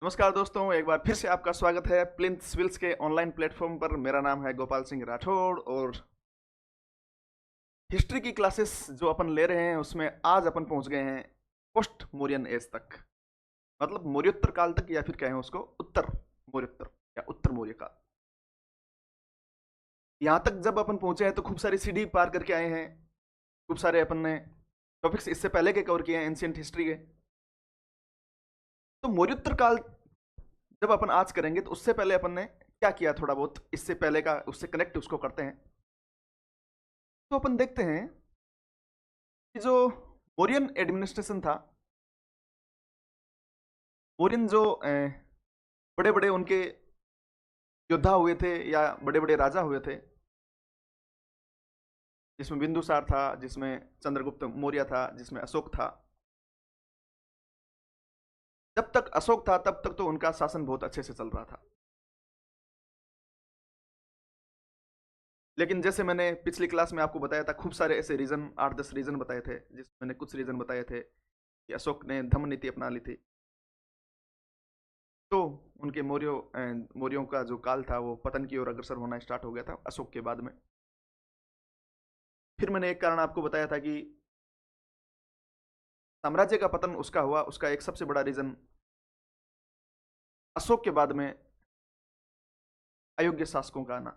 नमस्कार दोस्तों, एक बार फिर से आपका स्वागत है प्लिंथ सिविल्स के ऑनलाइन प्लेटफॉर्म पर। मेरा नाम है गोपाल सिंह राठौड़ और हिस्ट्री की क्लासेस जो अपन ले रहे हैं उसमें आज अपन पहुंच गए हैं पोस्ट मौर्यन एज तक, मतलब मौर्योत्तर काल तक, या फिर कहें उसको उत्तर मौर्योत्तर या उत्तर मौर्य काल। यहाँ तक जब अपन पहुंचे हैं तो खूब सारी सीढ़ी पार करके आए हैं, खूब सारे अपन ने टॉपिक्स इससे पहले के कवर किए हैं एंशिएंट हिस्ट्री के। तो मौर्योत्तर काल जब अपन आज करेंगे तो उससे पहले अपन ने क्या किया, थोड़ा बहुत इससे पहले का उससे कनेक्ट उसको करते हैं। तो अपन देखते हैं कि जो मौर्यन एडमिनिस्ट्रेशन था, मौर्यन जो बड़े बड़े उनके योद्धा हुए थे या बड़े बड़े राजा हुए थे, जिसमें बिंदुसार था, जिसमें चंद्रगुप्त मौर्य था, जिसमें अशोक था। जब तक अशोक था तब तक तो उनका शासन बहुत अच्छे से चल रहा था। लेकिन जैसे मैंने पिछली क्लास में आपको बताया था, खूब सारे ऐसे रीजन, 8-10 रीजन बताए थे, जिसमें मैंने कुछ रीजन बताए थे कि अशोक ने धम्म नीति अपना ली थी। तो उनके मौर्यों का जो काल था वो पतन की ओर अग्रसर होना स्टार्ट हो गया था अशोक के बाद में। फिर मैंने एक कारण आपको बताया था कि साम्राज्य का पतन उसका हुआ, उसका एक सबसे बड़ा रीजन अशोक के बाद में अयोग्य शासकों का आना।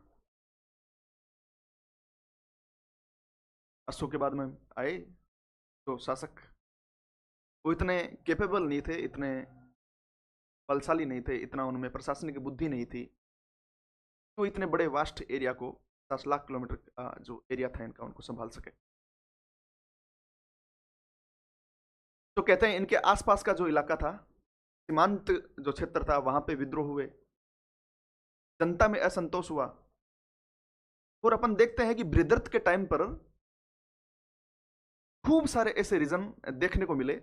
अशोक के बाद में आए तो शासक वो इतने कैपेबल नहीं थे, इतने बलशाली नहीं थे, इतना उनमें प्रशासनिक बुद्धि नहीं थी, तो इतने बड़े वास्ट एरिया को, 10 लाख किलोमीटर का जो एरिया था इनका, उनको संभाल सके। तो कहते हैं इनके आसपास का जो इलाका था, सीमांत जो क्षेत्र था, वहां पे विद्रोह हुए, जनता में असंतोष हुआ। और अपन देखते हैं कि बृहद्रथ के टाइम पर खूब सारे ऐसे रीजन देखने को मिले।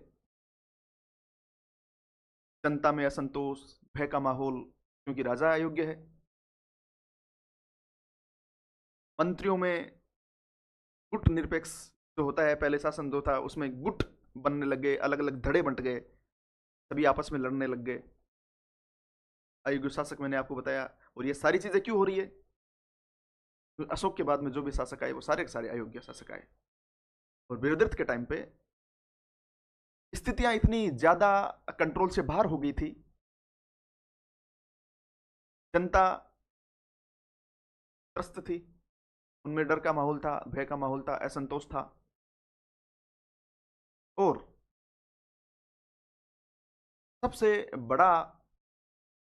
जनता में असंतोष, भय का माहौल, क्योंकि राजा अयोग्य है। मंत्रियों में गुट निरपेक्ष जो होता है, पहले शासन जो था उसमें गुट बनने लग गए, अलग अलग धड़े बंट गए, सभी आपस में लड़ने लग गए। अयोग्य शासक मैंने आपको बताया। और ये सारी चीजें क्यों हो रही है? तो अशोक के बाद में जो भी शासक आए वो सारे के सारे अयोग्य शासक आए। और बृहद्रथ के टाइम पे स्थितियां इतनी ज्यादा कंट्रोल से बाहर हो गई थी, जनता त्रस्त थी, उनमें डर का माहौल था, भय का माहौल था, असंतोष था। और सबसे बड़ा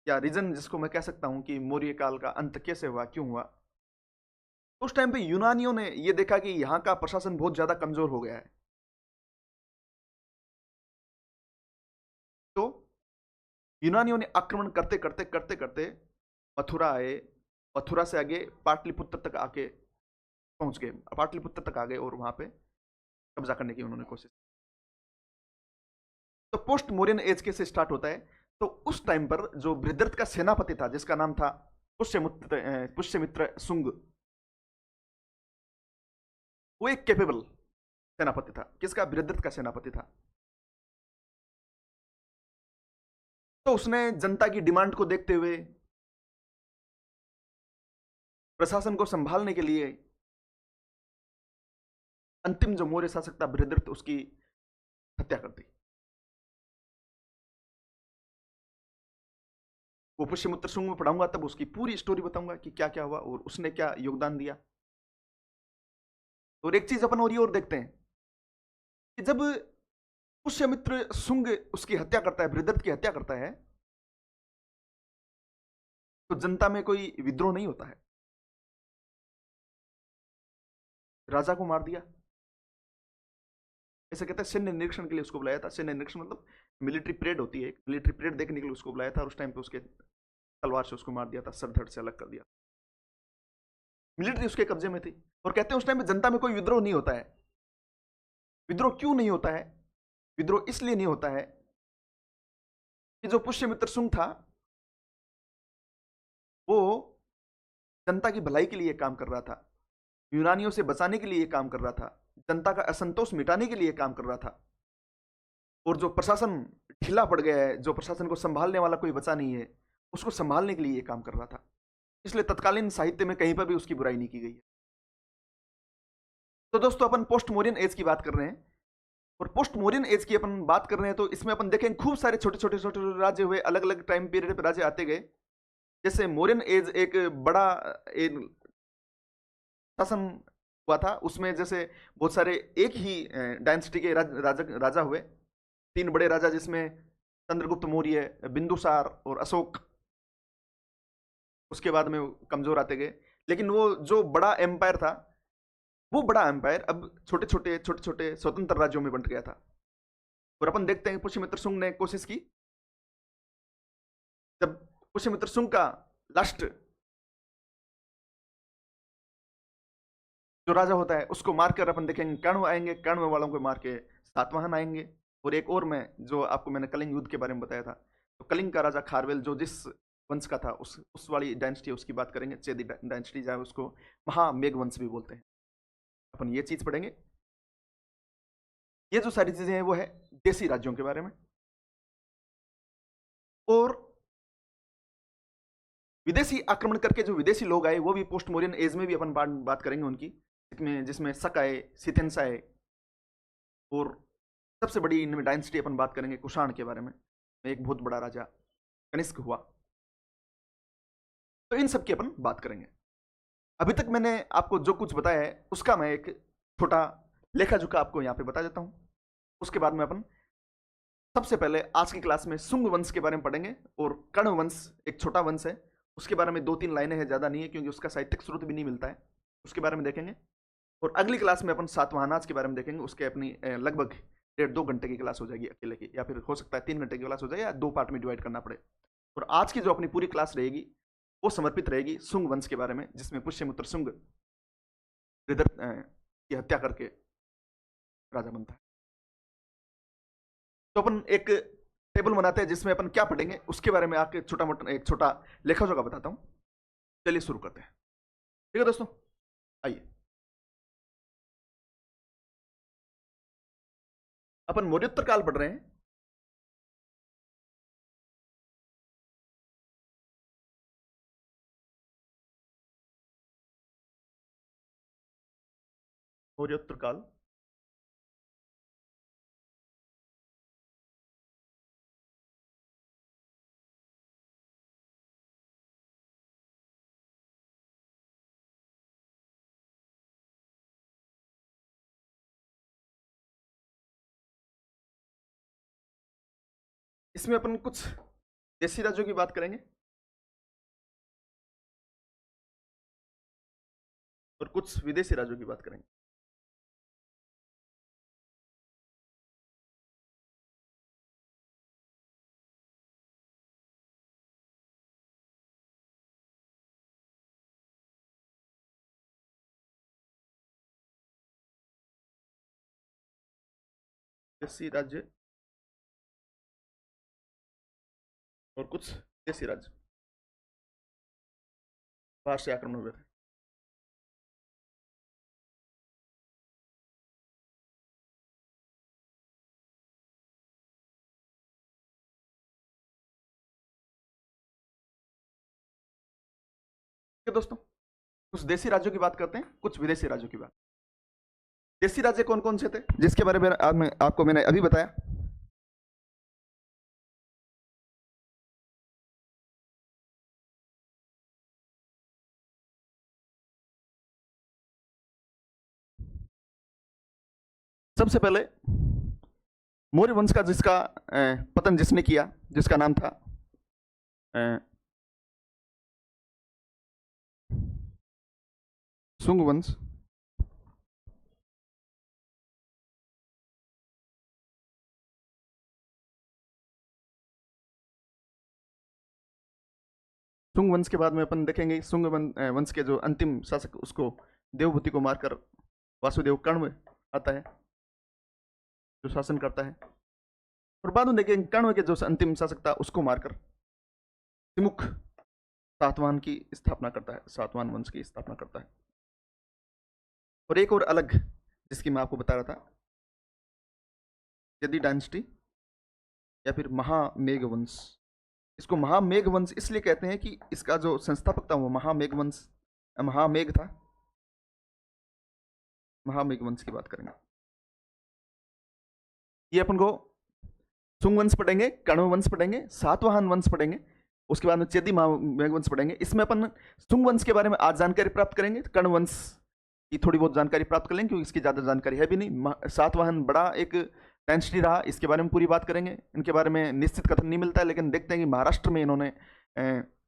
या रीजन जिसको मैं कह सकता हूं कि मौर्य काल का अंत कैसे हुआ, क्यों हुआ, तो उस टाइम पे यूनानियों ने यह देखा कि यहां का प्रशासन बहुत ज्यादा कमजोर हो गया है। तो यूनानियों ने आक्रमण करते करते करते करते मथुरा आए, मथुरा से आगे पाटलिपुत्र तक आके पहुंच गए, पाटलिपुत्र तक आ गए और वहां पे कब्जा करने की उन्होंने कोशिश। तो पोस्ट मौर्यन एज कैसे स्टार्ट होता है? तो उस टाइम पर जो बृहद्रथ का सेनापति था, जिसका नाम था पुष्यमित्र सुंग, वो एक कैपेबल सेनापति था। किसका? बृहद्रथ का सेनापति था। तो उसने जनता की डिमांड को देखते हुए प्रशासन को संभालने के लिए अंतिम जो मौर्य शासक था बृहद्रथ, उसकी हत्या कर दी। वो पुष्यमित्र सुंग में पढ़ाऊंगा, तब उसकी पूरी स्टोरी बताऊंगा कि क्या क्या हुआ और उसने क्या योगदान दिया। और एक चीज अपन और देखते हैं कि जब पुष्यमित्र सुंग उसकी हत्या करता है, बृहद्रथ की हत्या करता है, तो जनता में कोई विद्रोह नहीं होता है। राजा को मार दिया, ऐसे कहते हैं सैन्य निरीक्षण के लिए उसको बुलाया था। सैन्य निरीक्षण मतलब मिलिट्री परेड होती है, मिलिट्री परेड देखने के लिए उसको बुलाया था, और उस टाइम पे उसके तलवार से उसको मार दिया था, सर धड़ से अलग कर दिया। मिलिट्री उसके कब्जे में थी। और कहते हैं उस टाइम पे जनता में कोई विद्रोह नहीं होता है। विद्रोह क्यों नहीं होता है? विद्रोह इसलिए नहीं होता है कि जो पुष्यमित्र सुंग था वो जनता की भलाई के लिए काम कर रहा था, यूनानियों से बचाने के लिए काम कर रहा था, जनता का असंतोष मिटाने के लिए काम कर रहा था। और जो प्रशासन ढीला पड़ गया है, जो प्रशासन को संभालने वाला कोई बचा नहीं है, उसको संभालने के लिए ये काम कर रहा था। इसलिए तत्कालीन साहित्य में कहीं पर भी उसकी बुराई नहीं की गई है। तो दोस्तों अपन पोस्ट मॉडर्न एज की बात कर रहे हैं, और पोस्ट मॉडर्न एज की अपन बात कर रहे हैं तो इसमें अपन देखें खूब सारे छोटे छोटे छोटे राज्य हुए, अलग अलग टाइम पीरियड पे राज्य आते गए। जैसे मॉडर्न एज एक बड़ा एक शासन हुआ था, उसमें जैसे बहुत सारे एक ही डायनेस्टी के राजा हुए, तीन बड़े राजा, जिसमें चंद्रगुप्त मौर्य, बिंदुसार और अशोक। उसके बाद में वो कमजोर आते गए, लेकिन वो जो बड़ा एम्पायर था, वो बड़ा एम्पायर अब छोटे छोटे छोटे छोटे स्वतंत्र राज्यों में बंट गया था। और अपन देखते हैं पुष्यमित्र शुंग ने कोशिश की, जब पुष्यमित्र शुंग का लास्ट जो राजा होता है उसको मारकर अपन देखेंगे कर्ण आएंगे, कर्ण वालों को मार के सातवाहन आएंगे। और एक और मैं जो आपको मैंने कलिंग युद्ध के बारे में बताया था, तो कलिंग का राजा खारवेल जो जिस वंश का था, उस वाली डायनेस्टी उसकी बात करेंगे, चेदी डायनेस्टी, चाहे उसको महामेघ वंश भी बोलते हैं। अपन ये चीज पढ़ेंगे। ये जो सारी चीजें हैं वो है देसी राज्यों के बारे में। और विदेशी आक्रमण करके जो विदेशी लोग आए वो भी पोस्ट मॉडर्न एज में भी अपन बात करेंगे उनकी, जिसमें शक आए, सिथेंस आए, और सबसे बड़ी इनमें डायनेस्टी अपन बात करेंगे कुषाण के बारे में, एक बहुत बड़ा राजा कनिष्क हुआ। तो इन सब की अपन बात करेंगे। अभी तक मैंने आपको जो कुछ बताया है उसका मैं एक छोटा लेखा जोखा आपको यहाँ पे बता देता हूँ। उसके बाद में अपन सबसे पहले आज की क्लास में शुंग वंश के बारे में पढ़ेंगे, और कर्ण वंश एक छोटा वंश है, उसके बारे में 2-3 लाइनें हैं, ज्यादा नहीं है, क्योंकि उसका साहित्यिक स्रोत भी नहीं मिलता है, उसके बारे में देखेंगे। और अगली क्लास में अपन सातवाहनाज के बारे में देखेंगे, उसके अपनी लगभग 1.5-2 घंटे की क्लास हो जाएगी अकेले की, या फिर हो सकता है 3 घंटे की क्लास हो जाए, या 2 पार्ट में डिवाइड करना पड़े। और आज की जो अपनी पूरी क्लास रहेगी वो समर्पित रहेगी शुंग वंश के बारे में, जिसमें पुष्यमित्र शुंग की हत्या करके राजा बनता है। तो अपन एक टेबल बनाते हैं जिसमें अपन क्या पढ़ेंगे उसके बारे में आके छोटा मोटा एक छोटा लेखा जोखा बताता हूं। चलिए शुरू करते हैं। ठीक है दोस्तों, आइए। अपन मौर्योत्तर काल पढ़ रहे हैं। मौर्योत्तर काल इसमें अपन कुछ देसी राज्यों की बात करेंगे और कुछ विदेशी राज्यों की बात करेंगे। देसी राज्य और कुछ देसी राज्य बाहर से आक्रमण हुए थे। ठीक है दोस्तों, कुछ देसी राज्यों की बात करते हैं, कुछ विदेशी राज्यों की बात। देसी राज्य कौन कौन से थे जिसके बारे में आपको मैंने अभी बताया? सबसे पहले मौर्य वंश का जिसका पतन जिसने किया, जिसका नाम था शुंग वंश। शुंग वंश के बाद में अपन देखेंगे शुंग वंश के जो अंतिम शासक, उसको देवभूति को मारकर वासुदेव कर्ण आता है जो शासन करता है। और बाद में देखेंगे कर्ण के जो अंतिम शासक था उसको मारकर तिमुख सातवाहन की स्थापना करता है, सातवाहन वंश की स्थापना करता है। और एक और अलग जिसकी मैं आपको बता रहा था, यदि डायनेस्टी या फिर महामेघवंश। इसको महामेघवंश इसलिए कहते हैं कि इसका जो संस्थापक था वो महामेघ था। महामेघवंश की बात करेंगे, ये अपन को सुंग वंश पढ़ेंगे, कण्व वंश पढ़ेंगे, सातवाहन वंश पढ़ेंगे, उसके बाद में चेदी मेघवंश पढ़ेंगे। इसमें अपन सुंग वंश के बारे में आज जानकारी प्राप्त करेंगे, कण्व वंश की थोड़ी बहुत जानकारी प्राप्त कर लेंगे क्योंकि इसकी ज्यादा जानकारी है भी नहीं। सातवाहन बड़ा एक डायनेस्टी रहा, इसके बारे में पूरी बात करेंगे। इनके बारे में निश्चित कथन नहीं मिलता है, लेकिन देखते हैं कि महाराष्ट्र में इन्होंने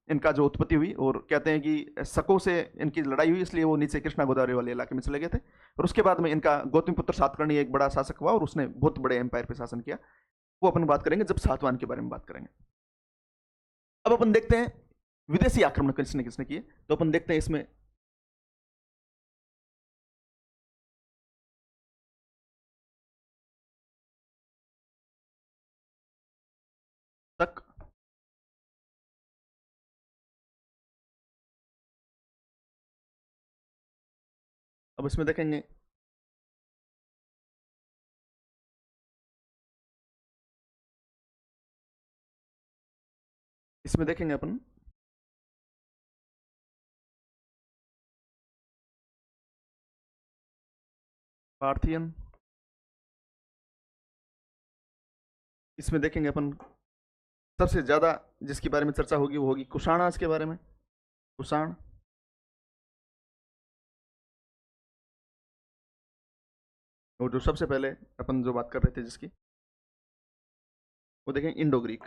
इनका जो उत्पत्ति हुई, और कहते हैं कि शकों से इनकी लड़ाई हुई, इसलिए वो नीचे कृष्णा गोदावरी वाले इलाके में चले गए थे। और उसके बाद में इनका गौतमीपुत्र सातकर्णी एक बड़ा शासक हुआ और उसने बहुत बड़े एम्पायर पे शासन किया। वो अपन बात करेंगे जब सातवाहन के बारे में बात करेंगे। अब अपन देखते हैं विदेशी आक्रमण किसने किसने किए, तो अपन देखते हैं इसमें तक अब इसमें देखेंगे अपन पार्थियन, इसमें देखेंगे अपन सबसे ज्यादा जिसके बारे में चर्चा होगी वो होगी कुषाण के बारे में। कुषाण, और जो सबसे पहले अपन जो बात कर रहे थे जिसकी, वो देखें इंडो ग्रीक।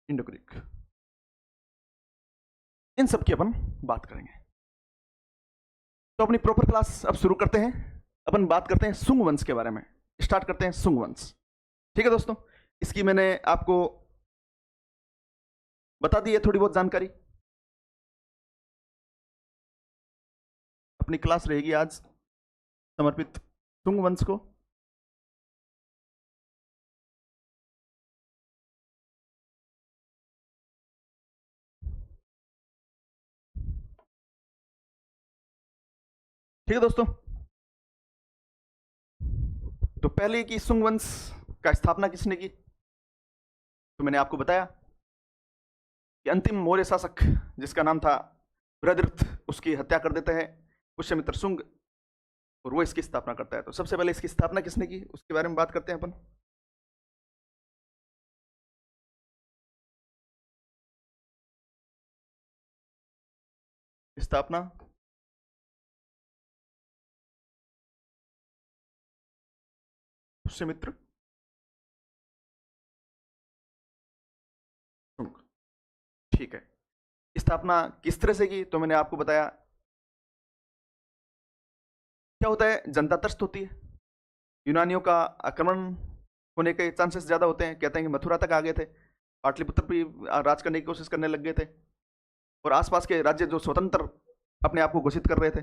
इंडो ग्रीक, इन सब की अपन बात करेंगे। तो अपनी प्रॉपर क्लास अब शुरू करते हैं। अपन बात करते हैं सुंग वंश के बारे में, स्टार्ट करते हैं सुंग वंश। ठीक है दोस्तों, इसकी मैंने आपको बता दी है थोड़ी बहुत जानकारी। अपनी क्लास रहेगी आज समर्पित सुंग वंश को। ठीक है दोस्तों, तो पहले की सुंग वंश का स्थापना किसने की, तो मैंने आपको बताया कि अंतिम मौर्य शासक जिसका नाम था बृहद्रथ, उसकी हत्या कर देते हैं पुष्यमित्र सुंग, और वो इसकी स्थापना करता है। तो सबसे पहले इसकी स्थापना किसने की उसके बारे में बात करते हैं अपन। स्थापना पुष्यमित्र सुंग। ठीक है, स्थापना किस तरह से की, तो मैंने आपको बताया क्या होता है, जनता त्रस्त होती है, यूनानियों का आक्रमण होने के चांसेस ज्यादा होते हैं। कहते हैं कि मथुरा तक आ गए थे, पाटलिपुत्र भी राज करने की कोशिश करने लग गए थे, और आसपास के राज्य जो स्वतंत्र अपने आप को घोषित कर रहे थे।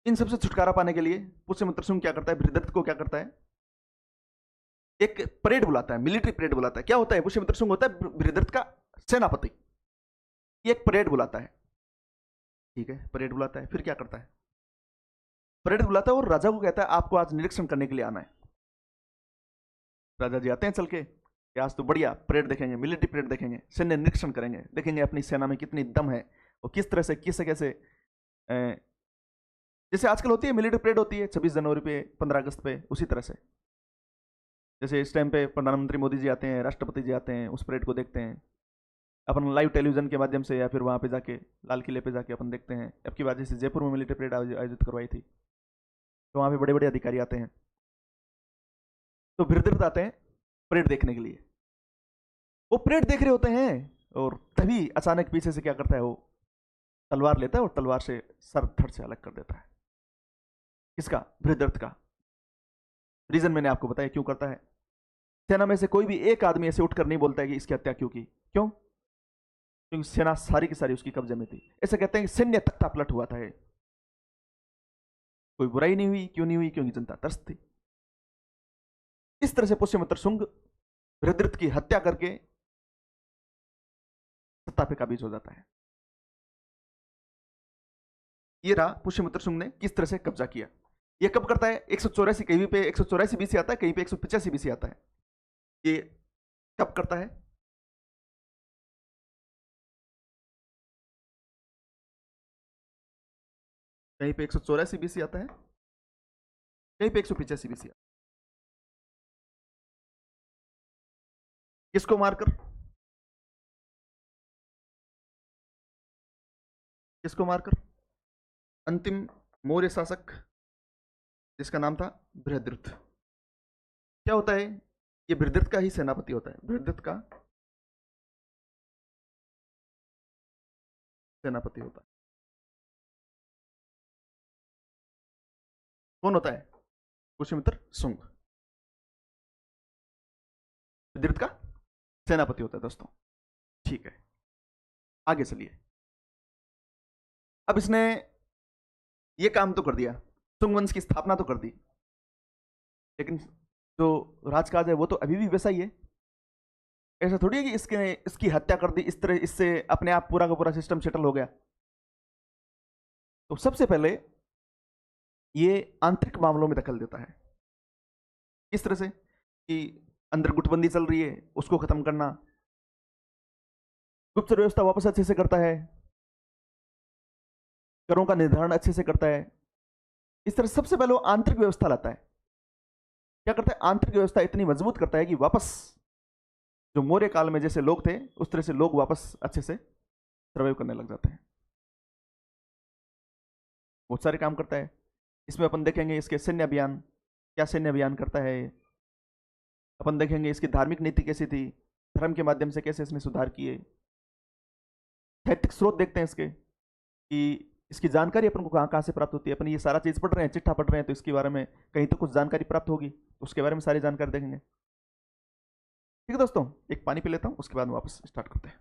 इन सबसे छुटकारा पाने के लिए पुष्यमित्र सुंग क्या करता है, बृहद्रथ को क्या करता है, एक परेड बुलाता है, मिलिट्री परेड बुलाता है। क्या होता है, पुष्यमित्र सुंग होता है बृहद्रथ का सेनापति, एक परेड बुलाता है। ठीक है, परेड बुलाता है, फिर क्या करता है, परेड बुलाता है और राजा को कहता है आपको आज निरीक्षण करने के लिए आना है। राजा जी आते हैं चल के कि आज तो बढ़िया परेड देखेंगे, मिलिट्री परेड देखेंगे, सैन्य निरीक्षण करेंगे, देखेंगे अपनी सेना में कितनी दम है और किस तरह से किस कैसे, जैसे आजकल होती है मिलिट्री परेड होती है 26 जनवरी पे, 15 अगस्त पे, उसी तरह से जैसे इस टाइम पे प्रधानमंत्री मोदी जी आते हैं, राष्ट्रपति जी आते हैं, उस परेड को देखते हैं अपन लाइव टेलीविजन के माध्यम से, या फिर वहाँ पे जाके लाल किले पे जाके अपन देखते हैं। अब की बात जैसे जयपुर में मिलिट्री परेड आयोजित करवाई थी, तो वहाँ पे बड़े बड़े अधिकारी आते हैं, तो बृहद्रथ आते हैं परेड देखने के लिए। वो परेड देख रहे होते हैं और तभी अचानक पीछे से क्या करता है, वो तलवार लेता है और तलवार से सर धड़ से अलग कर देता है। किसका, बृहद्रथ का। रीजन मैंने आपको बताया क्यों करता है। सेना में से कोई भी एक आदमी ऐसे उठकर नहीं बोलता है कि इसकी हत्या क्यों की, क्यों, क्योंकि सेना सारी की सारी उसकी कब्जे में थी। ऐसे कहते हैं कि सैन्य तख्ता पलट हुआ था, कोई बुराई नहीं हुई, क्यों नहीं हुई, क्योंकि जनता त्रस्त थी। इस तरह से पुष्यमित्र सुंग बृहद्रथ की हत्या करके सत्ता पे काबिज हो जाता है। ये रहा पुष्यमित्र शुंग ने किस तरह से कब्जा किया। ये कब करता है? 184 कहीं पे 184 बीसी आता है, कहीं पे 185 बीसी आता है। ये कब करता है? कहीं पे 184 बीसी आता है, कहीं पे 185 बीसी आता है। किसको मारकर? किसको मारकर? अंतिम मौर्य शासक जिसका नाम था बृहद्रथ। क्या होता है? ये बृहद्रथ का ही सेनापति होता है, बृहद्रथ का सेनापति होता है। कौन होता है? पुष्यमित्र शुंग बृहद्रथ का सेनापति होता है दोस्तों। ठीक है, आगे चलिए। अब इसने ये काम तो कर दिया, शुंग वंश की स्थापना तो कर दी, लेकिन जो राजकाज है वो तो अभी भी वैसा ही है। ऐसा थोड़ी है कि इसकी हत्या कर दी, इस तरह इससे अपने आप पूरा का पूरा सिस्टम सेटल हो गया। तो सबसे पहले ये आंतरिक मामलों में दखल देता है। किस तरह से? कि अंदर गुटबंदी चल रही है, उसको खत्म करना, गुप्त व्यवस्था वापस अच्छे से करता है, करों का निर्धारण अच्छे से करता है। इस तरह सबसे पहले वो आंतरिक व्यवस्था लाता है। क्या करता है? आंतरिक व्यवस्था इतनी मजबूत करता है कि वापस जो मौर्य काल में जैसे लोग थे उस तरह से लोग वापस अच्छे से सर्वाइव करने लग जाते हैं। बहुत सारे काम करता है। इसमें अपन देखेंगे इसके सैन्य अभियान, क्या सैन्य अभियान करता है। अपन देखेंगे इसकी धार्मिक नीति कैसी थी, धर्म के माध्यम से कैसे इसने सुधार किए। साहित्यिक स्रोत देखते हैं इसके कि इसकी जानकारी अपन को कहाँ कहाँ से प्राप्त होती है। अपन ये सारा चीज पढ़ रहे हैं, चिट्ठा पढ़ रहे हैं, तो इसके बारे में कहीं तो कुछ जानकारी प्राप्त होगी, तो उसके बारे में सारी जानकारी देखेंगे। ठीक है दोस्तों, एक पानी पी लेता हूँ, उसके बाद वापस स्टार्ट करते हैं।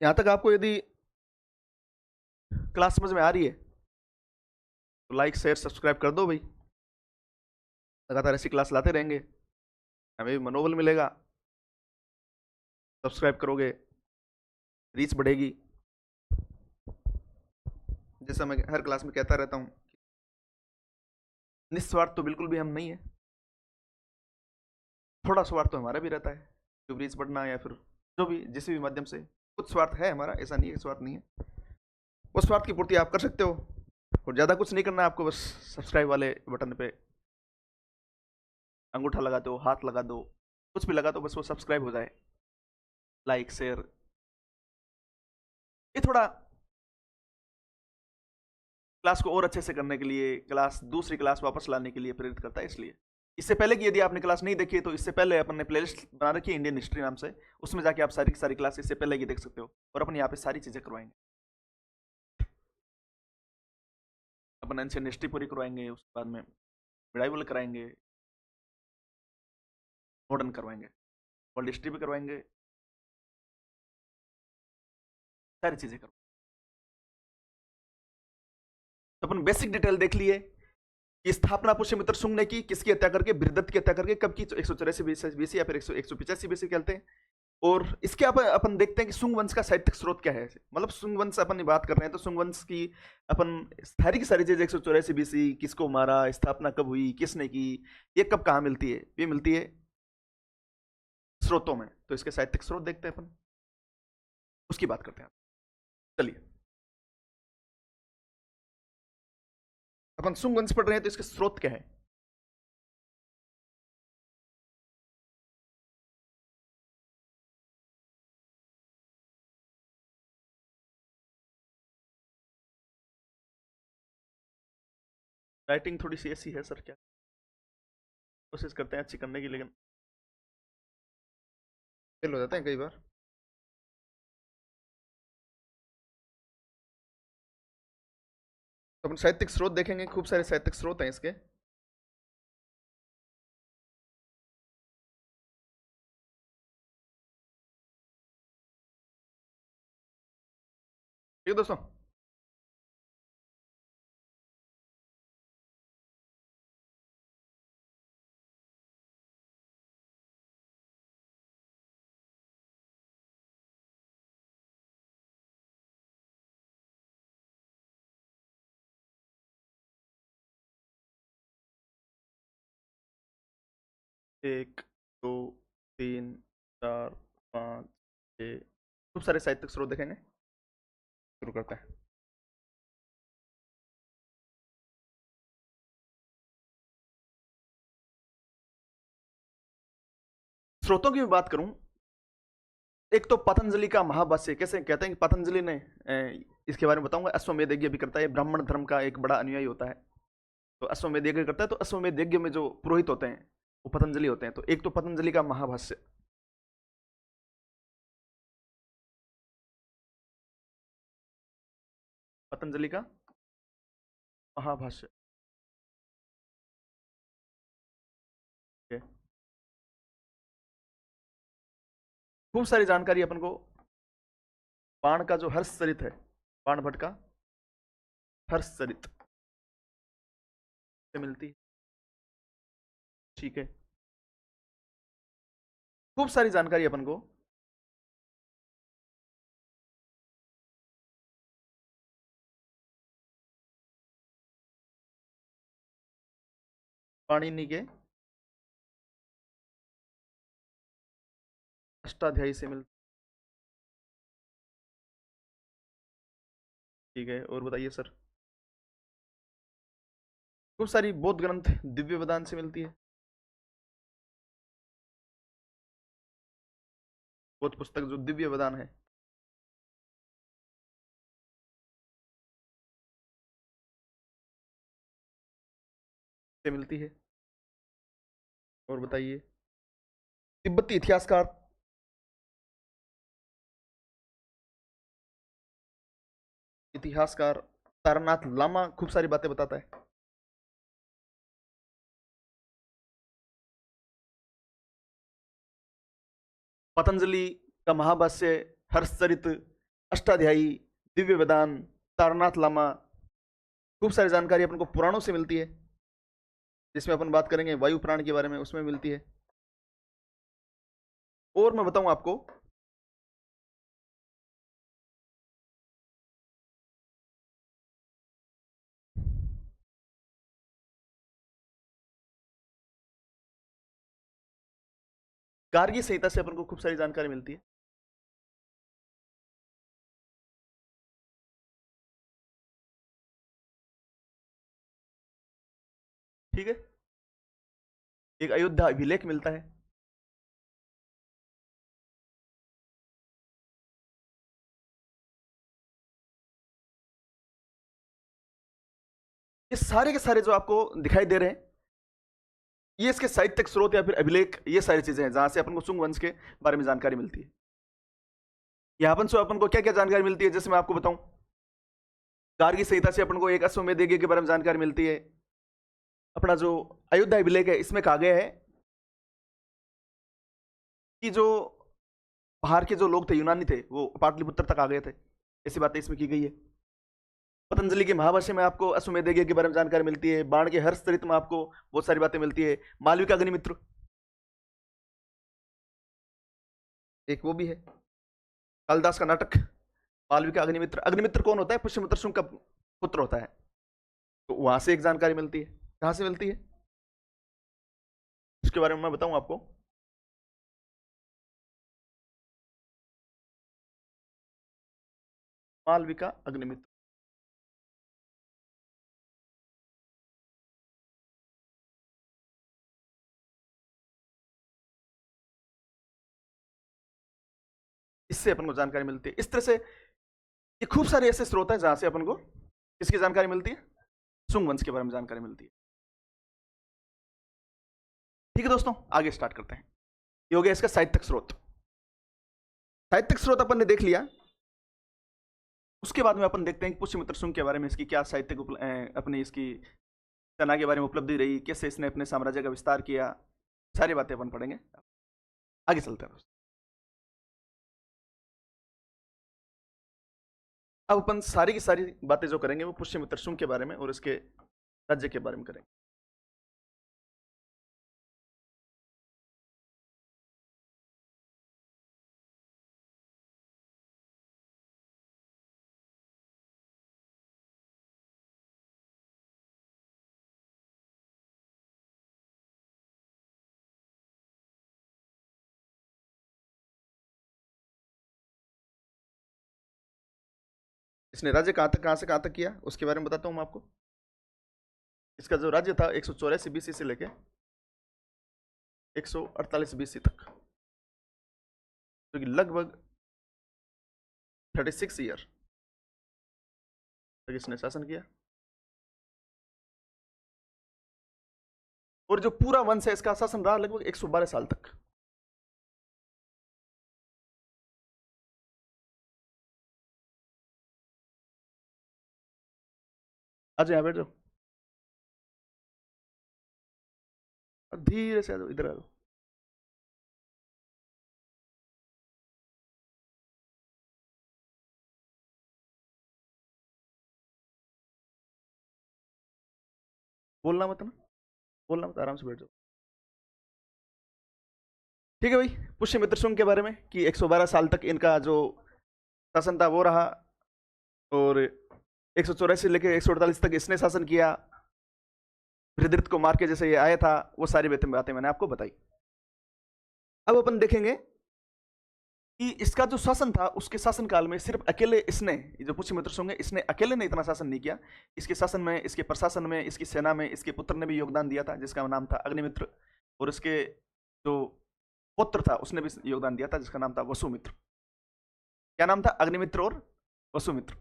यहां तक आपको यदि क्लास समझ में आ रही है तो लाइक शेयर सब्सक्राइब कर दो भाई। लगातार ऐसी क्लास लाते रहेंगे, हमें भी मनोबल मिलेगा। सब्सक्राइब करोगे, रीच बढ़ेगी। जैसा मैं हर क्लास में कहता रहता हूँ, निस्वार्थ तो बिल्कुल भी हम नहीं है, थोड़ा स्वार्थ तो हमारा भी रहता है, जो रीच बढ़ना या फिर जो भी जिस भी माध्यम से कुछ स्वार्थ है हमारा, ऐसा नहीं है स्वार्थ नहीं है। उस स्वार्थ की पूर्ति आप कर सकते हो, और ज़्यादा कुछ नहीं करना है आपको, बस सब्सक्राइब वाले बटन पे अंगूठा लगा दो, हाथ लगा दो, कुछ भी लगा दो, बस वो सब्सक्राइब हो जाए। लाइक शेयर, ये थोड़ा क्लास को और अच्छे से करने के लिए, क्लास दूसरी क्लास वापस लाने के लिए प्रेरित करता है। इसलिए इससे पहले कि यदि आपने क्लास नहीं देखी है तो इससे पहले अपन ने प्लेलिस्ट बना रखी है इंडियन हिस्ट्री नाम से, उसमें जाके आप सारी की सारी क्लास इससे पहले की देख सकते हो, और अपन यहाँ पे सारी चीजें करवाएंगे। अपन एंशियंट हिस्ट्री पूरी करवाएंगे, उसके बाद में मिडाइवल कराएंगे, मॉडर्न करवाएंगे, वर्ल्ड हिस्ट्री भी करवाएंगे, सारी चीजें करवाएंगे। तो अपन बेसिक डिटेल देख लिए कि स्थापना पुष्यमित्र शुंग ने की, किसकी हत्या करके? बृहद्रथ की हत्या करके। कब की? 184 बीसी या फिर 185 बीसी कहते हैं। और इसके अपन देखते हैं कि शुंग वंश का साहित्यिक स्रोत क्या है। मतलब शुंग वंश अपन बात कर रहे हैं तो शुंग वंश की अपन सारी की सारी चीज 184 बीसी, किसको मारा, स्थापना कब हुई, किसने की, ये कब कहाँ मिलती है? ये मिलती है स्रोतों में। तो इसके साहित्यिक स्रोत देखते हैं अपन, उसकी बात करते हैं। चलिए, अपन शुंग वंश पढ़ रहे हैं तो इसके स्रोत क्या है? राइटिंग थोड़ी सी ऐसी है सर, क्या कोशिश करते हैं अच्छी करने की, लेकिन फेल हो जाते हैं कई बार। तो अपन साहित्यिक स्रोत देखेंगे, खूब सारे साहित्यिक स्रोत हैं इसके। ठीक है दोस्तों। एक, दो, तीन, चार, पाँच, छः, खूब सारे साहित्यिक स्रोत देखेंगे। शुरू करते हैं। स्रोतों की भी बात करूं, एक तो पतंजलि का महाभाष्य, कैसे कहते हैं कि पतंजलि ने इसके बारे में बताऊंगा, अश्वमेध यज्ञ भी करता है, ब्राह्मण धर्म का एक बड़ा अनुयायी होता है, तो अश्वमेध यज्ञ करता है। तो अश्वमेध यज्ञ में जो पुरोहित होते हैं वो पतंजलि होते हैं। तो एक तो पतंजलि का महाभाष्य, पतंजलि का महाभाष्य, ठीक है। खूब सारी जानकारी अपन को बाण का जो हर्षचरित है, बाण भट्ट का हर्षचरित से मिलती है, ठीक है। खूब सारी जानकारी अपन को पाणिनि के अष्टाध्यायी से मिलती, ठीक है। और बताइए सर। खूब सारी बौद्ध ग्रंथ दिव्य वेदांत से मिलती है, बौद्ध पुस्तक जो दिव्य वेदांत है से मिलती है। और बताइए। तिब्बती इतिहासकार, इतिहासकार तारानाथ लामा खूब सारी बातें बताता है। पतंजलि का महाभाष्य, हर्षचरित, अष्टाध्यायी, दिव्य वेदांत, तारनाथ लामा, खूब सारी जानकारी अपन को पुराणों से मिलती है, जिसमें अपन बात करेंगे वायु पुराण के बारे में, उसमें मिलती है। और मैं बताऊं आपको, गार्गी संहिता से अपन को खूब सारी जानकारी मिलती है, ठीक है। एक अयोध्या अभिलेख मिलता है, ये सारे के सारे जो आपको दिखाई दे रहे हैं, ये इसके साहित्यिक स्रोत या फिर अभिलेख, ये सारी चीजें हैं जहां से अपन को शुंग वंश के बारे में जानकारी मिलती है। यहां पर से अपन को क्या क्या जानकारी मिलती है, जैसे मैं आपको बताऊं, गार्गी संहिता से अपन को एक अश्वमेध यज्ञ के बारे में जानकारी मिलती है। अपना जो अयोध्या अभिलेख है, इसमें कहा गया है कि जो बाहर के जो लोग थे, यूनानी थे, वो पाटलिपुत्र तक आ गए थे, ऐसी बातें इसमें की गई है। पतंजलि के महाभाष्य में आपको अश्वमेध यज्ञ के बारे में जानकारी मिलती है। बाण के हर्षचरित में आपको बहुत सारी बातें मिलती है। मालविका अग्निमित्र एक वो भी है, कालिदास का नाटक मालविका अग्निमित्र। अग्निमित्र कौन होता है? पुष्यमित्र शुंग का पुत्र होता है। तो वहां से एक जानकारी मिलती है। कहां से मिलती है उसके बारे में मैं बताऊं आपको। मालविका अग्निमित्र, इससे अपन को जानकारी मिलती है। इस तरह से ये खूब सारे ऐसे स्रोत हैं जहां से अपन को किसकी जानकारी मिलती है? शुंग वंश के बारे में जानकारी मिलती है। ठीक है दोस्तों, आगे स्टार्ट करते हैं। ये हो गया इसका साहित्यिक स्रोत। साहित्यिक स्रोत अपन ने देख लिया। उसके बाद में अपन देखते हैं कि पुष्यमित्र शुंग के बारे में, इसकी क्या साहित्यिक अपनी इसकी सेना के बारे में उपलब्धि रही, कैसे इसने अपने साम्राज्य का विस्तार किया, सारी बातें अपन पढ़ेंगे। आगे चलते हैं। अब अपन सारी की सारी बातें जो करेंगे वो पुष्यमित्र शुंग के बारे में और इसके राज्य के बारे में करेंगे। इसने राज्य कहाँ से कहाँ तक किया उसके बारे में बताता हूँ मैं आपको। इसका जो राज्य था 184 बीसी से लेके 148 बीसी तक, तो लगभग 36 ईयर तक इसने शासन किया। और जो पूरा वंश है इसका शासन रहा लगभग 112 साल तक। आज यहां बैठ जाओ, धीरे से आ जाओ, इधर आ जाओ। बोलना मत ना, बोलना मत, आराम से बैठ जाओ। ठीक है भाई, पुष्यमित्र शुंग के बारे में कि 112 साल तक इनका जो शासन था वो रहा, और 184 से लेकर 148 तक इसने शासन किया। बृहद्रथ को मार के जैसे ये आया था, वो सारी बातें मैंने आपको बताई। अब अपन देखेंगे कि इसका जो शासन था उसके शासन काल में सिर्फ अकेले इसने, जो पुष्यमित्र शुंग है, इसने अकेले ने इतना शासन नहीं किया। इसके शासन में, इसके प्रशासन में, इसकी सेना में इसके पुत्र ने भी योगदान दिया था जिसका नाम था अग्निमित्र, और इसके जो पुत्र था उसने भी योगदान दिया था जिसका नाम था वसुमित्र। क्या नाम था? अग्निमित्र और वसुमित्र।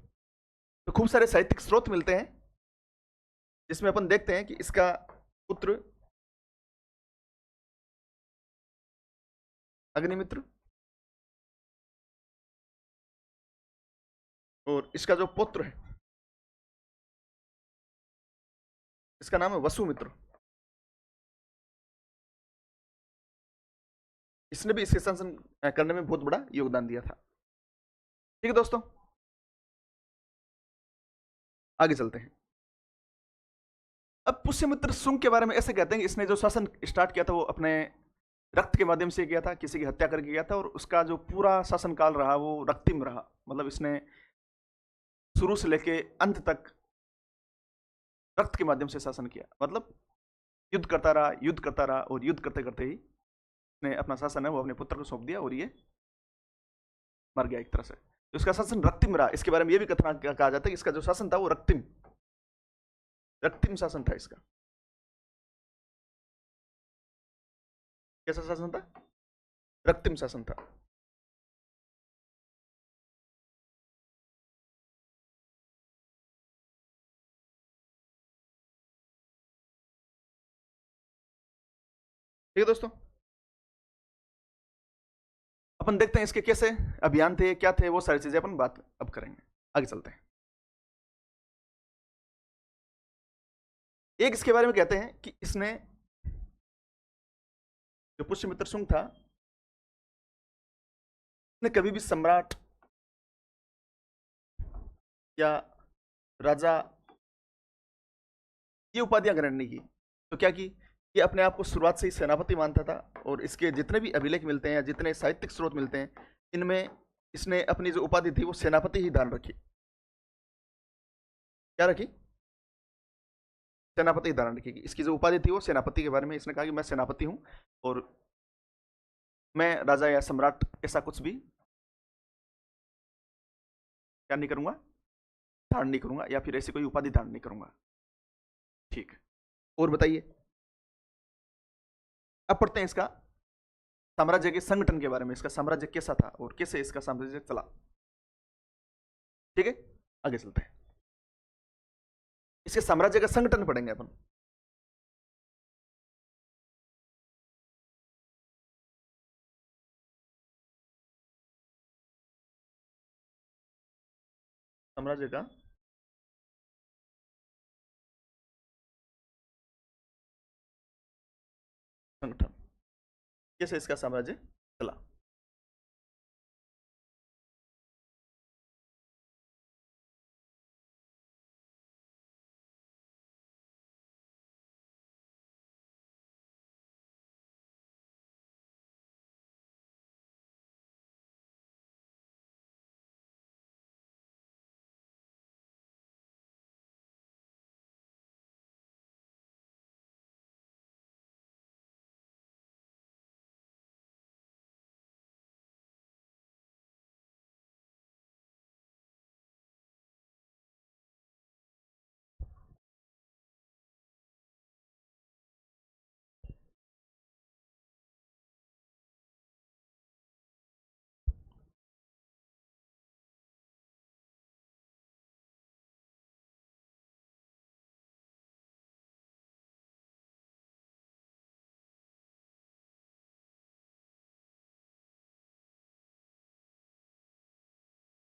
तो खूब सारे साहित्यिक स्रोत मिलते हैं जिसमें अपन देखते हैं कि इसका पुत्र अग्निमित्र और इसका जो पुत्र है इसका नाम है वसुमित्र। इसने भी इसके शासन करने में बहुत बड़ा योगदान दिया था। ठीक है दोस्तों, आगे चलते हैं। अब पुष्यमित्र शुंग के बारे में ऐसे कहते हैं कि इसने जो शासन स्टार्ट किया था वो अपने रक्त के माध्यम से किया था, किसी की हत्या करके किया था, और उसका जो पूरा शासनकाल रहा वो रक्तिम रहा। मतलब इसने शुरू से लेके अंत तक रक्त के माध्यम से शासन किया। मतलब युद्ध करता रहा, युद्ध करता रहा, और युद्ध करते करते ही इसने अपना शासन है वो अपने पुत्र को सौंप दिया और ये मर गया एक तरह से। तो इसका शासन रक्तिम रहा। इसके बारे में ये भी कथन कहा जाता है कि इसका जो शासन था वो रक्तिम रक्तिम शासन था इसका। कैसा शासन था? रक्तिम शासन था। ठीक है दोस्तों, अपन देखते हैं इसके कैसे अभियान थे, क्या थे, वो सारी चीजें अपन बात अब करेंगे। आगे चलते हैं। एक इसके बारे में कहते हैं कि इसने, जो पुष्यमित्र शुंग था, इसने कभी भी सम्राट या राजा ये उपाधियां ग्रहण नहीं की। तो क्या की? ये अपने आप को शुरुआत से ही सेनापति मानता था, और इसके जितने भी अभिलेख मिलते हैं या जितने साहित्यिक स्रोत मिलते हैं इनमें इसने अपनी जो उपाधि थी वो सेनापति ही धारण रखी। क्या रखी? सेनापति ही धारण रखी। इसकी जो उपाधि थी वो सेनापति के बारे में इसने कहा कि मैं सेनापति हूं और मैं राजा या सम्राट ऐसा कुछ भी क्या नहीं करूंगा, धारण नहीं करूंगा, या फिर ऐसी कोई उपाधि धारण नहीं करूंगा। ठीक है, और बताइए। अब पढ़ते हैं इसका साम्राज्य के संगठन के बारे में। इसका साम्राज्य कैसा था और कैसे इसका साम्राज्य चला। ठीक है, आगे चलते हैं। इसके साम्राज्य का संगठन पढ़ेंगे अपन। साम्राज्य का संगठन, कैसे इसका साम्राज्य चला।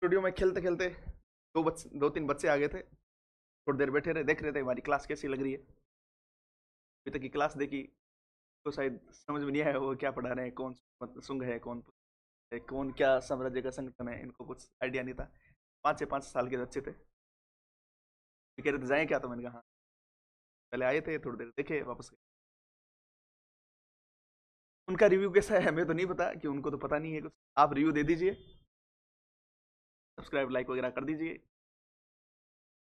स्टूडियो में खेलते खेलते दो तीन बच्चे आ गए थे, थोड़ी देर बैठे रहे, देख रहे थे हमारी क्लास कैसी लग रही है। अभी तक की क्लास देखी तो शायद समझ में नहीं आया वो क्या पढ़ा रहे हैं, कौन सुंग है, कौन क्या साम्राज्य का संगठन है, इनको कुछ आइडिया नहीं था। 5 से 5 साल के बच्चे थे, कह रहे थे जाए क्या, तो मैंने कहा हाँ। पहले आए थे, थोड़ी देर देखे, वापस गए। उनका रिव्यू कैसा है हमें तो नहीं पता, कि उनको तो पता नहीं है कुछ। आप रिव्यू दे दीजिए, सब्सक्राइब लाइक वगैरह कर दीजिए।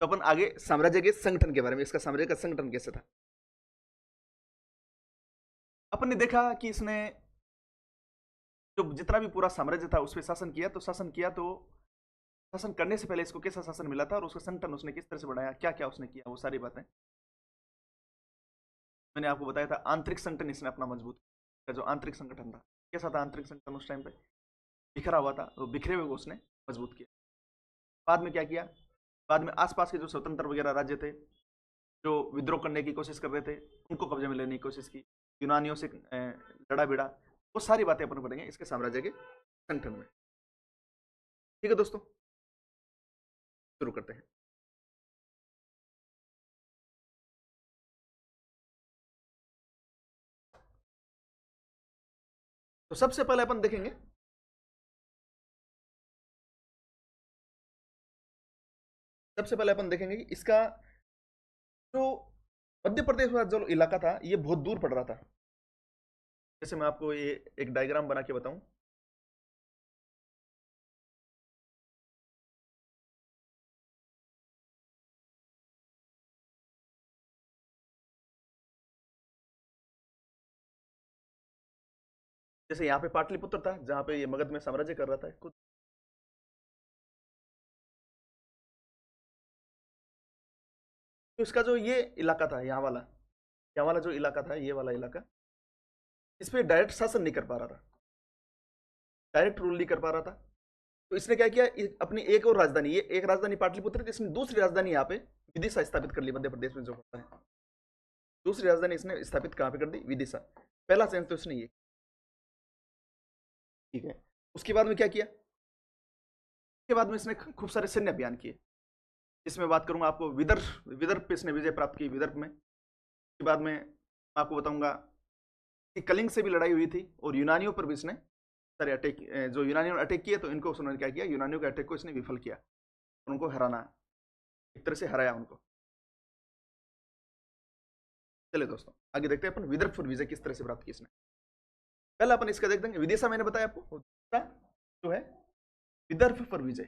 तो अपन आगे साम्राज्य के संगठन के बारे में, इसका साम्राज्य का संगठन कैसे था। अपन ने देखा कि इसने जो जितना भी पूरा साम्राज्य था उस पर शासन किया, तो शासन करने से पहले इसको कैसा शासन मिला था और उसका संगठन उसने किस तरह से बनाया, क्या क्या उसने किया, वो सारी बातें मैंने आपको बताया था। आंतरिक संगठन इसने अपना मजबूत किया, जो आंतरिक संगठन था कैसा था। आंतरिक संगठन उस टाइम पे बिखरा हुआ था, तो बिखरे हुए को उसने मजबूत किया। बाद में क्या किया, बाद में आसपास के जो स्वतंत्र वगैरह राज्य थे, जो विद्रोह करने की कोशिश कर रहे थे, उनको कब्जे में लेने की कोशिश की, यूनानियों से लड़ा भिड़ा, वो सारी बातें अपन पढ़ेंगे इसके साम्राज्य के संगठन में। ठीक है दोस्तों, शुरू करते हैं। तो सबसे पहले अपन देखेंगे कि इसका जो मध्य प्रदेश वाला जो इलाका था ये बहुत दूर पड़ रहा था। जैसे मैं आपको ये एक डायग्राम बना के बताऊं, जैसे यहाँ पे पाटलिपुत्र था जहां पे ये मगध में साम्राज्य कर रहा था खुद। तो इसका जो ये इलाका था, यहाँ वाला जो इलाका था, ये वाला इलाका, इस पे डायरेक्ट शासन नहीं कर पा रहा था, डायरेक्ट रूल नहीं कर पा रहा था। तो इसने क्या किया, अपनी एक और राजधानी, ये एक राजधानी पाटलिपुत्र थी, इसने दूसरी राजधानी यहाँ पे विदिशा स्थापित कर ली, मध्य प्रदेश में जो होता है। दूसरी राजधानी इसने स्थापित कहाँ पे कर दी, विदिशा। पहला चेंज तो इसने ये, ठीक है। उसके बाद में क्या किया, उसके बाद में इसने खूब सारे सैन्य अभियान किए। इसमें बात करूंगा आपको विदर्भ, विदर्भ पे इसने विजय प्राप्त की, विदर्भ में। उसके बाद में आपको बताऊंगा कि कलिंग से भी लड़ाई हुई थी, और यूनानियों पर भी इसने सारे अटैक, जो यूनानियों ने अटैक किए तो इनको उन्होंने क्या किया, यूनानियों के अटैक को इसने विफल किया, उनको हराना, एक तरह से हराया उनको। चलिए दोस्तों आगे देखते हैं अपन विदर्भ पर विजय किस तरह से प्राप्त की इसने। पहला अपन इसका देख देंगे विदिशा, मैंने बताया आपको, दूसरा जो है विदर्भ पर विजय,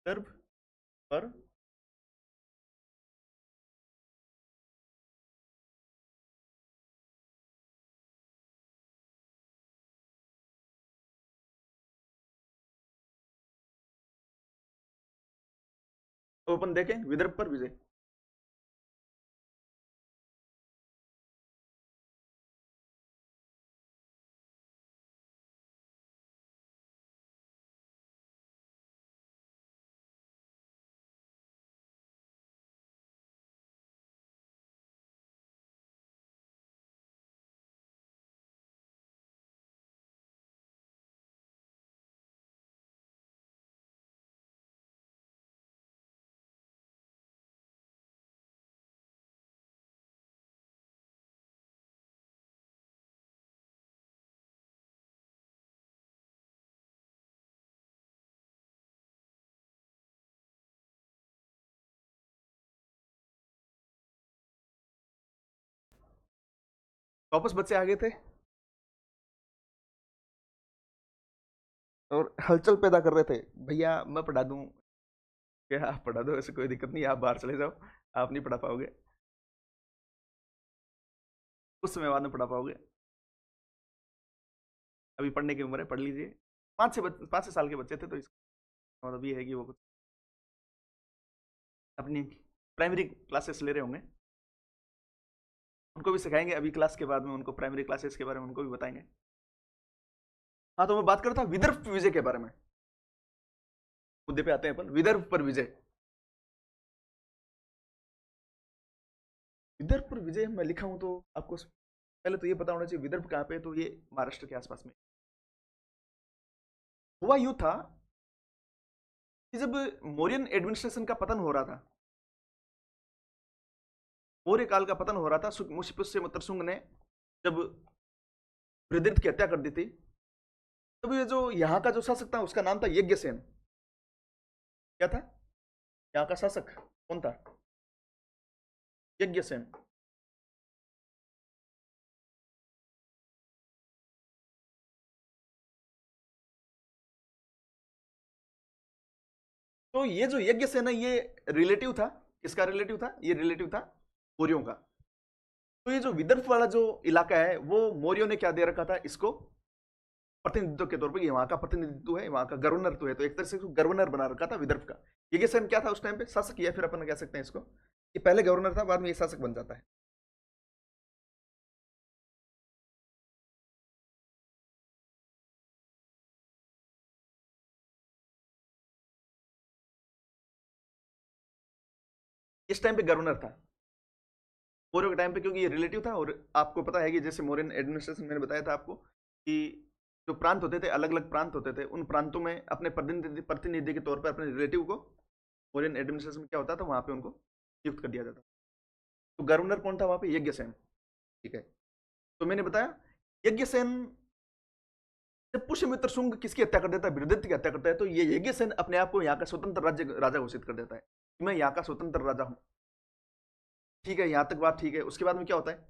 विदर्भ पर तो अपन देखें विदर्भ पर विजय। वापस बच्चे आ गए थे और हलचल पैदा कर रहे थे, भैया मैं पढ़ा दूं क्या? आप पढ़ा दो, ऐसे कोई दिक्कत नहीं, आप बाहर चले जाओ, आप नहीं पढ़ा पाओगे, कुछ समय बाद में पढ़ा पाओगे, अभी पढ़ने की उम्र है, पढ़ लीजिए। 5 से 6 साल के बच्चे थे, तो इसका मतलब ये है कि वो कुछ अपनी प्राइमरी क्लासेस ले रहे होंगे, उनको भी सिखाएंगे अभी क्लास के बाद में, उनको प्राइमरी क्लासेस के बारे में उनको भी बताएंगे। हाँ, तो मैं बात करता विदर्भ विजय के बारे में, मुद्दे पे आते हैं अपन, विदर्भ पर विजय। विदर्भ पर विजय मैं लिखा हूं तो आपको पहले तो ये पता होना चाहिए विदर्भ कहाँ पे है, तो ये महाराष्ट्र के आसपास में। हुआ यूं था कि जब मौर्यन एडमिनिस्ट्रेशन का पतन हो रहा था, मौर्य काल का पतन हो रहा था, पुष्यमित्र शुंग ने जब बृहद्रथ की हत्या कर दी थी, तब ये जो यहाँ का जो शासक था उसका नाम था यज्ञसेन। क्या था यहाँ का शासक? कौन था? यज्ञसेन। तो ये जो यज्ञसेन है ये रिलेटिव था, किसका रिलेटिव था? ये रिलेटिव था मौर्यों का। तो ये जो विदर्भ वाला जो इलाका है वो मौर्यों ने क्या दे रखा था इसको, प्रतिनिधित्व के तौर पर, वहां का प्रतिनिधित्व है, वहां का गवर्नर तो है, तो एक तरह से गवर्नर बना रखा था विदर्भ का। यज्ञसेन क्या था उस टाइम पे? शासक, या फिर अपन कह सकते हैं इसको कि पहले गवर्नर था, बाद में ये शासक बन जाता है। इस टाइम पे गवर्नर था मौर्य के टाइम पे, क्योंकि ये रिलेटिव था। और आपको पता है कि जैसे मौर्यन एडमिनिस्ट्रेशन, मैंने बताया था आपको कि जो प्रांत होते थे, अलग अलग प्रांत होते थे, उन प्रांतों में अपने प्रतिनिधि के तौर पर अपने रिलेटिव को मौर्यन एडमिनिस्ट्रेशन में क्या होता था, वहां पे उनको नियुक्त कर दिया जाता। तो गवर्नर कौन था वहां पे? यज्ञसेन। ठीक है, तो मैंने बताया यज्ञसेन, जब पुष्यमित्र शुंग किसकी हत्या कर देता है? बृहद्रथ की हत्या करता है, तो ये यज्ञसेन अपने आप को यहाँ का स्वतंत्र राज्य राजा घोषित कर देता है कि मैं यहाँ का स्वतंत्र राजा हूं। ठीक है, यहां तक बात ठीक है। उसके बाद में क्या होता है?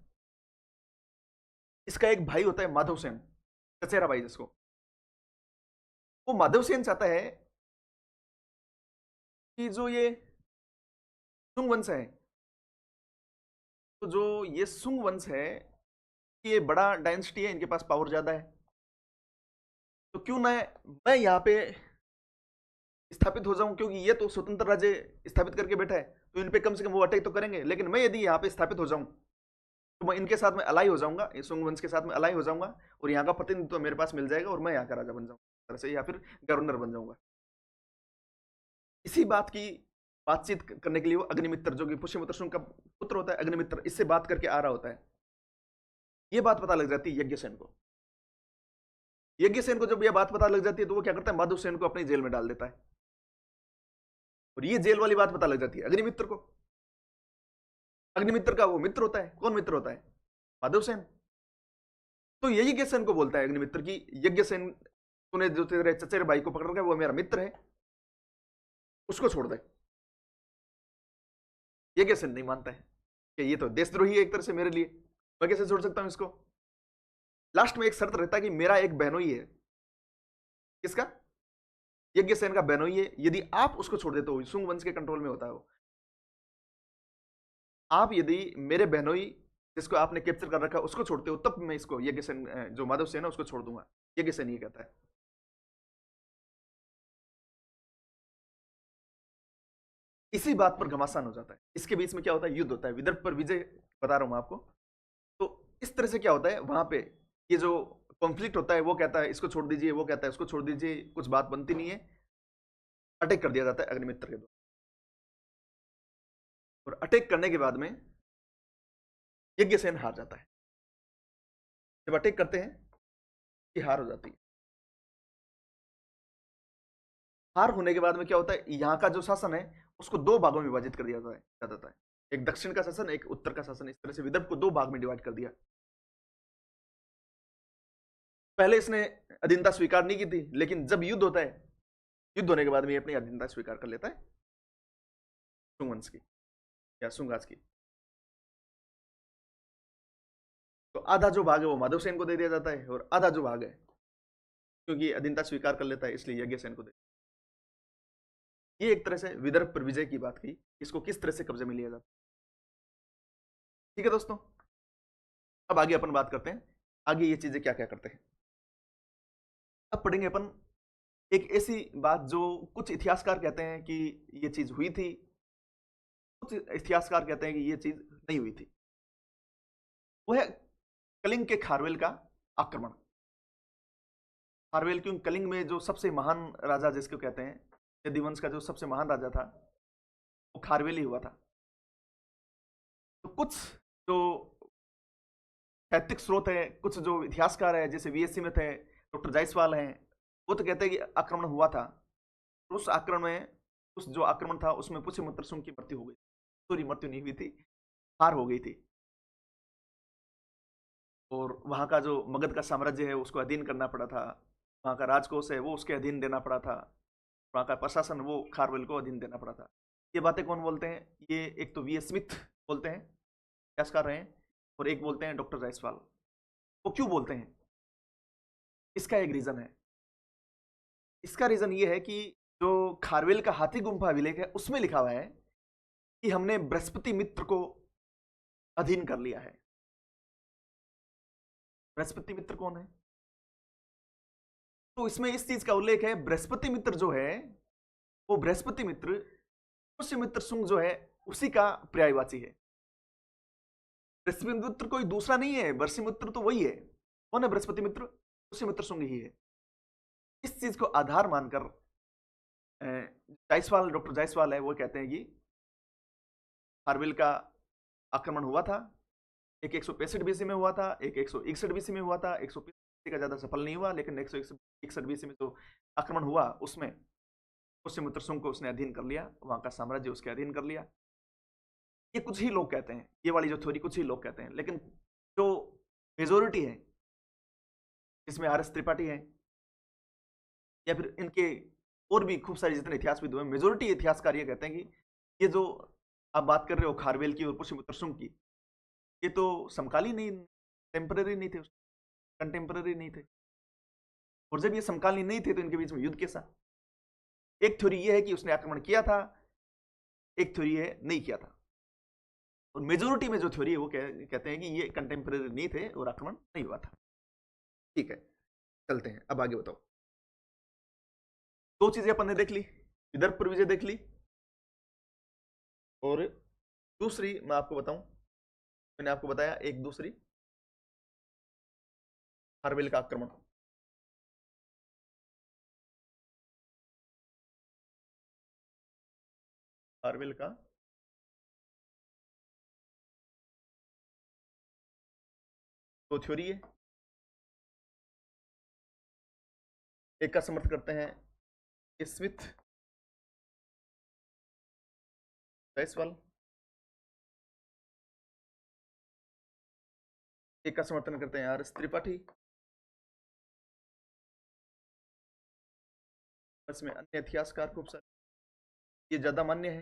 इसका एक भाई होता है माधव सेन, चचेरा भाई जिसको, वो माधव सेन चाहता है कि जो ये सुंग वंश है, तो जो ये सुंग वंश है, ये बड़ा डायनेस्टी है, इनके पास पावर ज्यादा है, तो क्यों ना मैं यहाँ पे स्थापित हो जाऊं, क्योंकि ये तो स्वतंत्र राज्य स्थापित करके बैठा है, तो इन पे कम से कम वो अटैक तो करेंगे, लेकिन मैं यदि यहाँ पे स्थापित हो जाऊं तो मैं इनके साथ में अलाई हो जाऊंगा, इस सुंग वंश के साथ में अलाई हो जाऊंगा, और यहाँ का प्रतिनिधित्व मेरे पास मिल जाएगा, और मैं यहाँ का राजा बन जाऊंगा तरह से, या फिर गवर्नर बन जाऊंगा। इसी बात की बातचीत करने के लिए वो अग्निमित्र, जो कि पुष्यमित्र शुंग का पुत्र होता है, अग्निमित्र, इससे बात करके आ रहा होता है। ये बात पता लग जाती है यज्ञसेन को। यज्ञसेन को जब यह बात पता लग जाती है, तो वो क्या करता है? माधव सेन को अपनी जेल में डाल देता है, और ये जेल वाली बात पता लग जाती है अग्निमित्र को। अग्निमित्र का वो मित्र होता है, कौन मित्र होता है? माधव सेन। तो ये यज्ञसेन को बोलता है अग्निमित्र की, यज्ञसेन तूने जो तेरे चचेरे भाई को पकड़ रखा है वो मेरा मित्र है, उसको छोड़ दे। यज्ञसेन नहीं मानता है कि ये तो देशद्रोही है एक तरह से मेरे लिए, मैं कैसे छोड़ सकता हूं इसको। लास्ट में एक शर्त रहता है कि मेरा एक बहनोई है। किसका? यज्ञसेन का बहनोई है, यदि आप उसको छोड़ देते हो, सुंग वंश के कंट्रोल में होता है वो, आप यदि मेरे बहनोई जिसको आपने कैप्चर कर रखा उसको छोड़ते हो, तब मैं इसको यज्ञसेन, जो माधव सेन है, उसको छोड़ दूंगा। यज्ञसेन ये कहता है। इसी बात पर घमासान हो जाता है, इसके बीच में क्या होता है? युद्ध होता है, विदर्भ पर विजय बता रहा हूं मैं आपको। तो इस तरह से क्या होता है वहां पे, ये जो कॉन्फ्लिक्ट होता है, वो कहता है इसको छोड़ दीजिए, वो कहता है इसको छोड़ दीजिए, कुछ बात बनती नहीं है, अटैक कर दिया जाता है अग्निमित्र के द्वारा। और अटैक करने के बाद में यज्ञसेन हार जाता है। जब अटैक करते हैं कि हार हो जाती है। हार होने के बाद में क्या होता है? यहाँ का जो शासन है उसको दो भागों में विभाजित कर दिया जाता है, एक दक्षिण का शासन, एक उत्तर का शासन। इस तरह से विदर्भ को दो भाग में डिवाइड कर दिया। पहले इसने अधीनता स्वीकार नहीं की थी, लेकिन जब युद्ध होता है, युद्ध होने के बाद में ये अपनी अधीनता स्वीकार कर लेता है सुंगवंश की, या सुंगास की। तो आधा जो भाग है वो माधव सेन को दे दिया जाता है, और आधा जो भाग है, क्योंकि अधीनता स्वीकार कर लेता है इसलिए यज्ञ सेन को दे। ये एक तरह से विदर्भ पर विजय की बात की, इसको किस तरह से कब्जे में लिया जाता है। ठीक है दोस्तों, अब आगे अपन बात करते हैं आगे ये चीजें क्या क्या करते हैं। अब पढ़ेंगे अपन एक ऐसी बात जो कुछ इतिहासकार कहते हैं कि ये चीज हुई थी, कुछ इतिहासकार कहते हैं कि ये चीज नहीं हुई थी। वो है कलिंग के खारवेल का आक्रमण। खारवेल, क्योंकि कलिंग में जो सबसे महान राजा जिसको कहते हैं, यदुवंश का जो सबसे महान राजा था वो खारवेल ही हुआ था। तो कुछ जो साहित्यिक स्रोत है, कुछ जो इतिहासकार है जैसे वीएससी में थे डॉक्टर जायसवाल हैं, वो तो कहते हैं कि आक्रमण हुआ था। उस आक्रमण में, उस जो आक्रमण था उसमें पुष्यमित्र शुंग की मृत्यु हो गई। सॉरी, मृत्यु नहीं हुई थी, हार हो गई थी, और वहां का जो मगध का साम्राज्य है उसको अधीन करना पड़ा था, वहां का राजकोष है वो उसके अधीन देना पड़ा था, वहां का प्रशासन वो खारवेल को अधीन देना पड़ा था। ये बातें कौन बोलते हैं? ये एक तो वी एस स्मिथ बोलते हैं, इतिहासकार रहे हैं, और एक बोलते हैं डॉक्टर जायसवाल। वो क्यों बोलते हैं? इसका एक रीजन है। इसका रीजन ये है कि जो खारवेल का हाथी गुम्फा अभिलेख है उसमें लिखा हुआ है कि हमने बृहस्पति मित्र को अधीन कर लिया है। बृहस्पति मित्र कौन है? तो इसमें इस चीज का उल्लेख है, बृहस्पति मित्र जो है वो बृहस्पति मित्र पुष्यमित्र शुंग जो है उसी का पर्यायवाची है। बृहस्पति मित्र कोई दूसरा नहीं है, बृहस्पति मित्र तो वही है। कौन है बृहस्पति मित्र? पुष्यमित्र शुंग ही है। इस चीज को आधार मानकर जायसवाल, डॉक्टर जायसवाल है, वो कहते हैं कि खारवेल का आक्रमण हुआ था, एक 165 बीसी में हुआ था, एक 161 बीसी में हुआ था। 165 का ज्यादा सफल नहीं हुआ, लेकिन 161 बीसी में जो आक्रमण हुआ उसमें पुष्यमित्र शुंग को उसने अधीन कर लिया, वहां का साम्राज्य उसके अधीन कर लिया। ये कुछ ही लोग कहते हैं, ये वाली जो थ्योरी कुछ ही लोग कहते हैं, लेकिन जो मेजोरिटी है, इसमें आर एस त्रिपाठी है या फिर इनके और भी खूब सारे जितने इतिहासविद हुए, मेजोरिटी इतिहासकार ये कहते हैं कि ये जो आप बात कर रहे हो खारवेल की और पुष्यमित्र शुंग की, ये तो समकालीन नहीं, टेम्पररी नहीं थे, कंटेम्पररी नहीं थे। और जब ये समकालीन नहीं थे तो इनके बीच में युद्ध कैसा? एक थ्योरी ये है कि उसने आक्रमण किया था, एक थ्योरी है नहीं किया था। और मेजोरिटी में जो थ्योरी है वो कहते हैं कि ये कंटेम्पररी नहीं थे और आक्रमण नहीं हुआ था। ठीक है, चलते हैं, अब आगे बताओ। दो चीजें अपन ने देख ली, विदर्भ पर विजय देख ली, और दूसरी मैं आपको बताऊं, मैंने आपको बताया एक दूसरी, खारवेल का आक्रमण। खारवेल का दो थ्योरी है, एक का समर्थन करते हैं स्मिथ जायसवाल, एक का समर्थन करते हैं आर एस त्रिपाठी। इसमें अन्य इतिहासकार खूब सारे, ये ज्यादा मान्य है।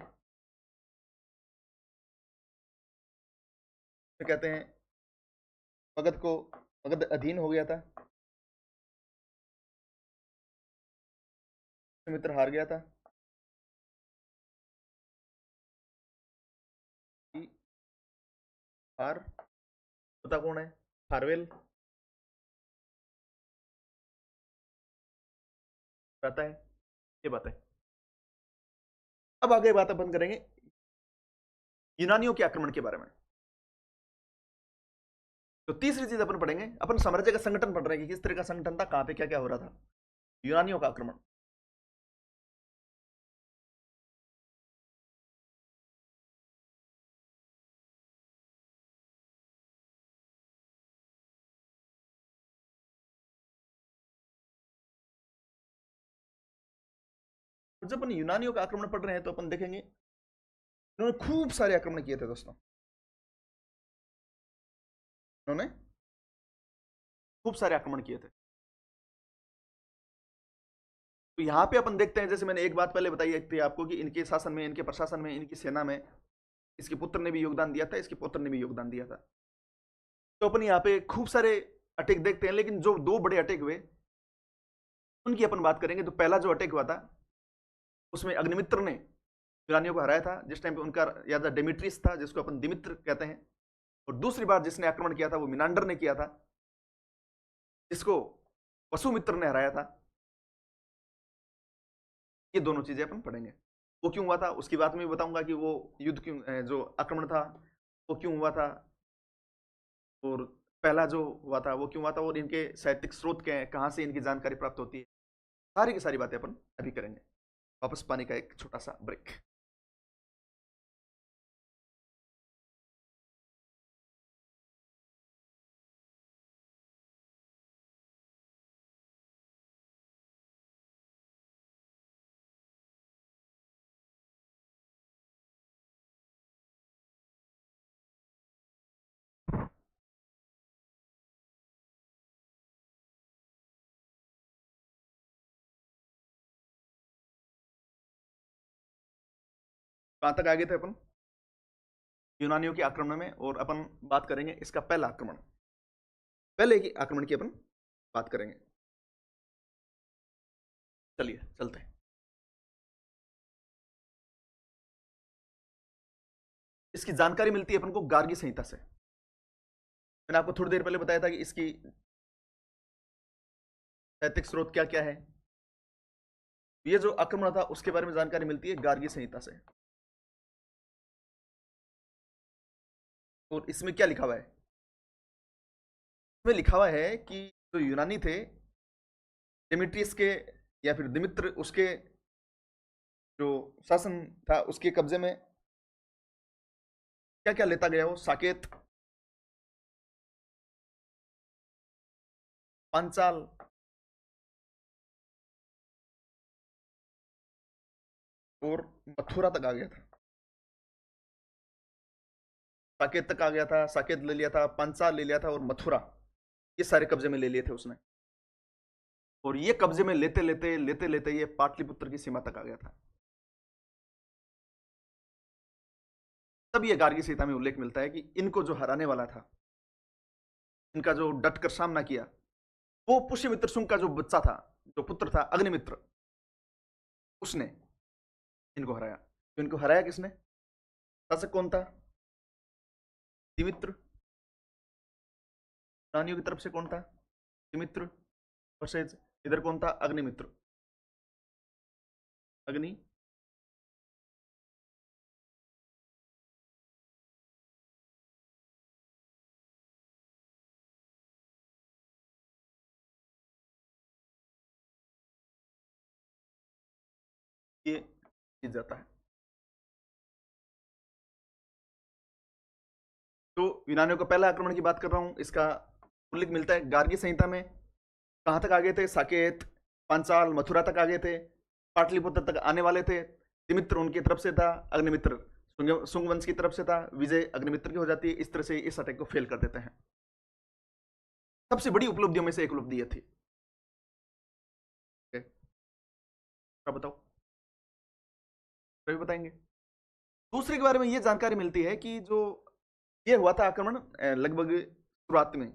तो कहते हैं मगध अधीन हो गया था, मित्र हार गया था, हार पता कौन है? खारवेल रहता है, ये बात है। अब आगे बात अपन करेंगे यूनानियों के आक्रमण के बारे में। तो तीसरी चीज अपन पढ़ेंगे, अपन साम्राज्य का संगठन पढ़ रहे हैं कि किस तरह का संगठन था, कहां पे क्या क्या हो रहा था। यूनानियों का आक्रमण। जब अपन यूनानियों का आक्रमण पढ़ रहे हैं तो अपन देखेंगे इन्होंने खूब सारे आक्रमण किए थे दोस्तों, इन्होंने खूब सारे आक्रमण किए थे। तो यहां पे अपन देखते हैं, जैसे मैंने एक बात पहले बताई थी आपको कि इनके शासन में, इनके प्रशासन में, इनकी सेना में इसके पुत्र ने भी योगदान दिया था, इसके पुत्र ने भी योगदान दिया था। तो अपन यहाँ पे खूब सारे अटैक देखते हैं, लेकिन जो दो बड़े अटैक हुए उनकी अपन बात करेंगे। तो पहला जो अटैक हुआ था उसमें अग्निमित्र ने यूनानियों को हराया था, जिस टाइम पे उनका याद डेमिट्रियस था, जिसको अपन दिमित्र कहते हैं। और दूसरी बार जिसने आक्रमण किया था वो मिनांडर ने किया था, जिसको वसुमित्र ने हराया था। ये दोनों चीजें अपन पढ़ेंगे। वो क्यों हुआ था उसकी बात में भी बताऊंगा कि वो युद्ध क्यों, जो आक्रमण था वो क्यों हुआ था, और पहला जो हुआ था वो क्यों हुआ था, और इनके साहित्यिक स्रोत क्या है, कहाँ से इनकी जानकारी प्राप्त होती है, सारी की सारी बातें अपन अभी करेंगे। वापस पानी का एक छोटा सा ब्रेक। कहां तक आगे थे अपन? यूनानियों के आक्रमण में, और अपन बात करेंगे इसका पहला आक्रमण, पहले की आक्रमण की अपन बात करेंगे। चलिए चलते हैं। इसकी जानकारी मिलती है अपन को गार्गी संहिता से। मैंने आपको थोड़ी देर पहले बताया था कि इसकी साहित्यिक स्रोत क्या क्या है। ये जो आक्रमण था उसके बारे में जानकारी मिलती है गार्गी संहिता से। और इसमें क्या लिखा हुआ है? इसमें लिखा हुआ है कि जो यूनानी थे, डेमेट्रियस के या फिर दिमित्र, उसके जो शासन था उसके कब्जे में क्या क्या लेता गया, वो साकेत, पांचाल, और मथुरा तक आ गया था। साकेत तक आ गया था, साकेत ले लिया था, पांचाल ले लिया था, और मथुरा, ये सारे कब्जे में ले लिए थे उसने। और ये कब्जे में लेते लेते लेते लेते ये पाटलिपुत्र की सीमा तक आ गया था। तब ये गार्गी संहिता में उल्लेख मिलता है कि इनको जो हराने वाला था, इनका जो डटकर सामना किया, वो पुष्यमित्र शुंग का जो बच्चा था, जो पुत्र था अग्निमित्र, उसने इनको हराया। तो इनको हराया किसने? शासक कौन था? दिमित्र। रानियों की तरफ से कौन था? दिमित्र। वर्सेज इधर कौन था? अग्निमित्र। अग्नि, ये जीत जाता है। तो यूनानियों का पहला आक्रमण की बात कर रहा हूं, इसका उल्लेख मिलता है गार्गी संहिता में। कहां तक आ गए थे? साकेत, पांचाल, मथुरा तक आ गए थे, पाटलिपुत्र तक आने वाले थे। दिमित्र उनकी तरफ से था, अग्निमित्र सुंग वंश की तरफ से था, विजय अग्निमित्र की हो जाती है। इस तरह से इस अटैक को फेल कर देते हैं। सबसे बड़ी उपलब्धियों में से एक उपलब्धि ये थी। क्या बताओ? बताएंगे। दूसरे के बारे में ये जानकारी मिलती है कि जो ये हुआ था आक्रमण लगभग शुरुआत में,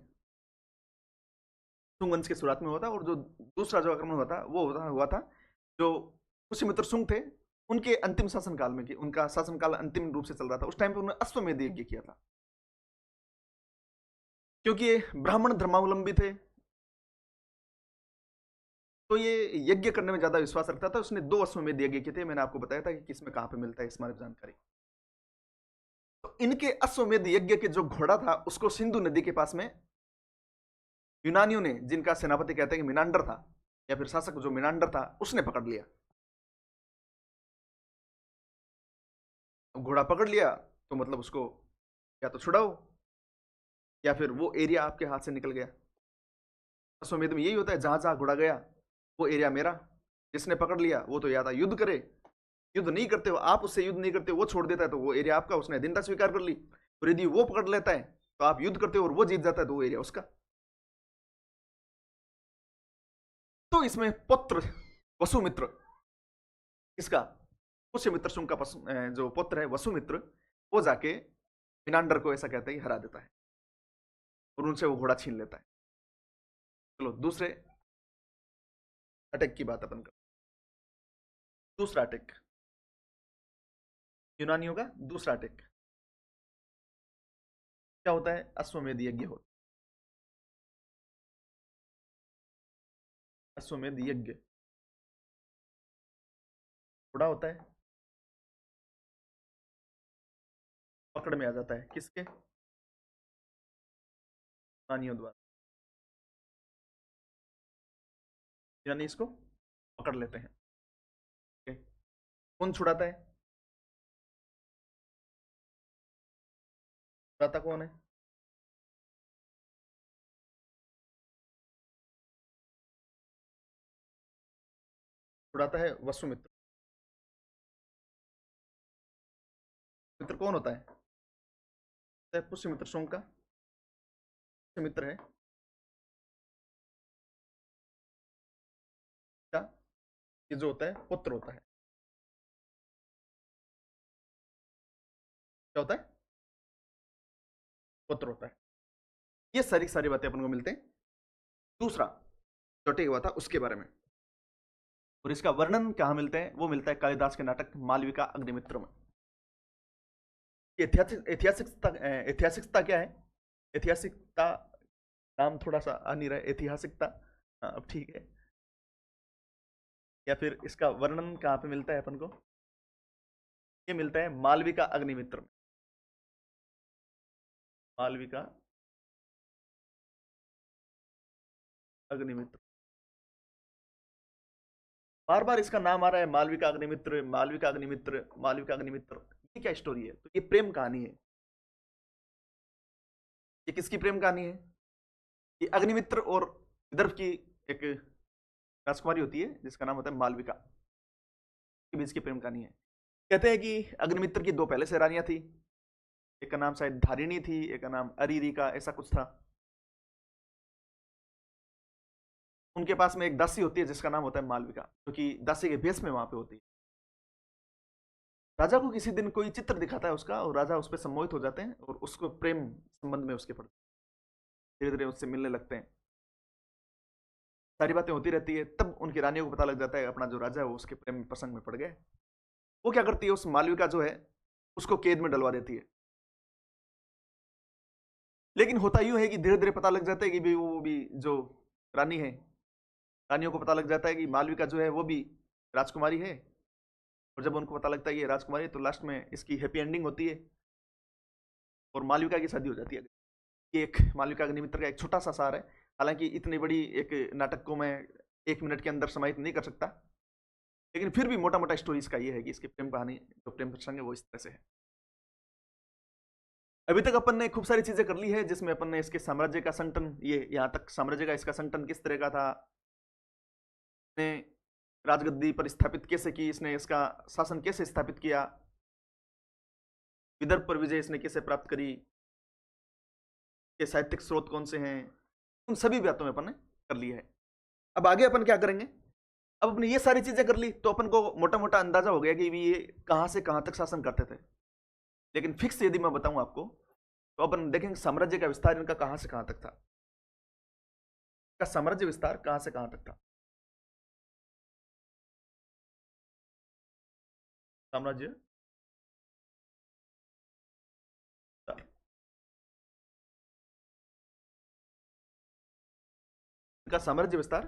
सुंग वंश के शुरुआत में हुआ था। और जो दूसरा जो आक्रमण हुआ था वो हुआ था जो पुष्यमित्र सुंग थे उनके अंतिम शासनकाल में, कि उनका शासनकाल अंतिम रूप से चल रहा था, उस टाइम पे उन्होंने अश्वमेध यज्ञ किया था। क्योंकि ये ब्राह्मण धर्मावलंबी थे, तो ये यज्ञ करने में ज्यादा विश्वास रखता था। उसने 2 अश्वमेध यज्ञ किए थे। मैंने आपको बताया था कि किसमें कहां पे मिलता है इस बारे में जानकारी। तो इनके अश्वमेध यज्ञ के जो घोड़ा था उसको सिंधु नदी के पास में यूनानियों ने, जिनका सेनापति कहते हैं कि मिनांडर था, या फिर शासक जो मिनांडर था, उसने पकड़ लिया। घोड़ा पकड़ लिया तो मतलब उसको या तो छुड़ाओ, या फिर वो एरिया आपके हाथ से निकल गया। अश्वमेध में यही होता है, जहां जहां घोड़ा गया वो एरिया मेरा। जिसने पकड़ लिया वो तो या था युद्ध करे, युद्ध नहीं करते हो आप, उससे युद्ध नहीं करते, वो छोड़ देता है तो वो एरिया आपका, उसने अधीनता स्वीकार कर ली। और यदि वो पकड़ लेता है तो आप युद्ध करते हो और वो जीत जाता है तो वो एरिया उसका। तो इसमें पुत्र वसुमित्र, इसका पुष्यमित्र शुंग का जो पुत्र है वसुमित्र, वो जाके मिनांडर को, ऐसा कहते हैं, हरा देता है। और उनसे वो घोड़ा छीन लेता है। चलो दूसरे अटैक की बात अपन कर। दूसरा अटैक, यूनानियों का दूसरा अटैक क्या होता है? अश्वमेध यज्ञ होता है। अश्वमेध यज्ञ घोड़ा होता है, पकड़ में आ जाता है किसके? यूनानियों द्वारा, यानी इसको पकड़ लेते हैं। ओके। कौन छुड़ाता है? छुड़ाता कौन है? छुड़ाता है वसुमित्र। मित्र कौन होता है? पुष्यमित्र सोम का मित्र है क्या? ये जो होता है पुत्र होता है। क्या होता है? पुत्र होता है। ये सारी सारी बातें अपन को मिलते हैं दूसरा चौटे हुआ था उसके बारे में। और इसका वर्णन कहां मिलते हैं? वो मिलता है कालिदास के नाटक मालविका अग्निमित्र में। ऐतिहासिकता ऐतिहासिकता क्या है? ऐतिहासिकता नाम थोड़ा सा आ नहीं रहा है, ऐतिहासिकता। हाँ, अब ठीक है। या फिर इसका वर्णन कहां पे मिलता है अपन को? ये मिलता है मालविका अग्निमित्र में। मालविका अग्निमित्र, बार बार इसका नाम आ रहा है, मालविका अग्निमित्र, मालविका अग्निमित्र, मालविका अग्निमित्र। ये क्या स्टोरी है? तो ये प्रेम कहानी है। ये किसकी प्रेम कहानी है? ये अग्निमित्र और विदर्भ की एक राजकुमारी होती है जिसका नाम होता है मालविका, के बीच की प्रेम कहानी है। कहते हैं कि अग्निमित्र की दो पहले से रानियां थी। एक का नाम शायद धारिणी थी, एक का नाम अरिरिका, ऐसा कुछ था। उनके पास में एक दासी होती है जिसका नाम होता है मालविका, जो कि दासी के भेष में वहां पे होती है। राजा को किसी दिन कोई चित्र दिखाता है उसका, और राजा उस पर सम्मोहित हो जाते हैं और उसको प्रेम संबंध में उसके पड़ते, धीरे धीरे उससे मिलने लगते हैं। सारी बातें होती रहती है। तब उनकी रानियों को पता लग जाता है अपना जो राजा है वो उसके प्रेम प्रसंग में पड़ गए। वो क्या करती है, उस मालविका जो है उसको कैद में डलवा देती है। लेकिन होता यूं है कि धीरे धीरे पता लग जाता है कि भी वो भी जो रानी है, रानियों को पता लग जाता है कि मालविका जो है वो भी राजकुमारी है। और जब उनको पता लगता है कि ये राजकुमारी है, तो लास्ट में इसकी हैप्पी एंडिंग होती है और मालविका की शादी हो जाती है। ये एक मालविका अग्निमित्र का एक छोटा सा सार है। हालांकि इतनी बड़ी एक नाटक को मैं 1 मिनट के अंदर समाहित नहीं कर सकता, लेकिन फिर भी मोटा मोटा स्टोरी इसका ये है कि इसकी प्रेम कहानी, जो प्रेम प्रसंग है वो इस तरह से है। अभी तक अपन ने खूब सारी चीजें कर ली है, जिसमें अपन ने इसके साम्राज्य का संगठन, ये यहाँ तक साम्राज्य का इसका संगठन किस तरह का था, ने राजगद्दी पर स्थापित कैसे की, इसने इसका शासन कैसे स्थापित किया, विदर्भ पर विजय इसने कैसे प्राप्त करी, के साहित्यिक स्रोत कौन से हैं, उन सभी बातों में अपन ने कर लिया है। अब आगे अपन क्या करेंगे? अब अपने ये सारी चीजें कर ली तो अपन को मोटा मोटा अंदाजा हो गया कि ये कहां से कहां तक शासन करते थे। लेकिन फिक्स यदि मैं बताऊं आपको, तो अपन देखेंगे साम्राज्य का विस्तार इनका कहां से कहां तक था। का साम्राज्य विस्तार कहां से कहां तक था? साम्राज्य विस्तार। इनका साम्राज्य विस्तार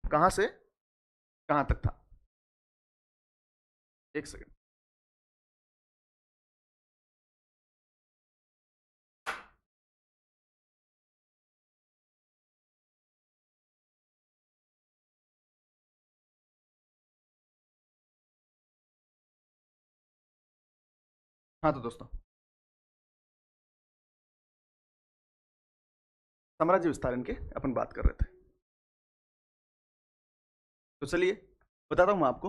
कहां से कहां तक था? एक सेकंड। हाँ तो दोस्तों, साम्राज्य विस्तार इनके अपन बात कर रहे थे। तो चलिए बताता हूं आपको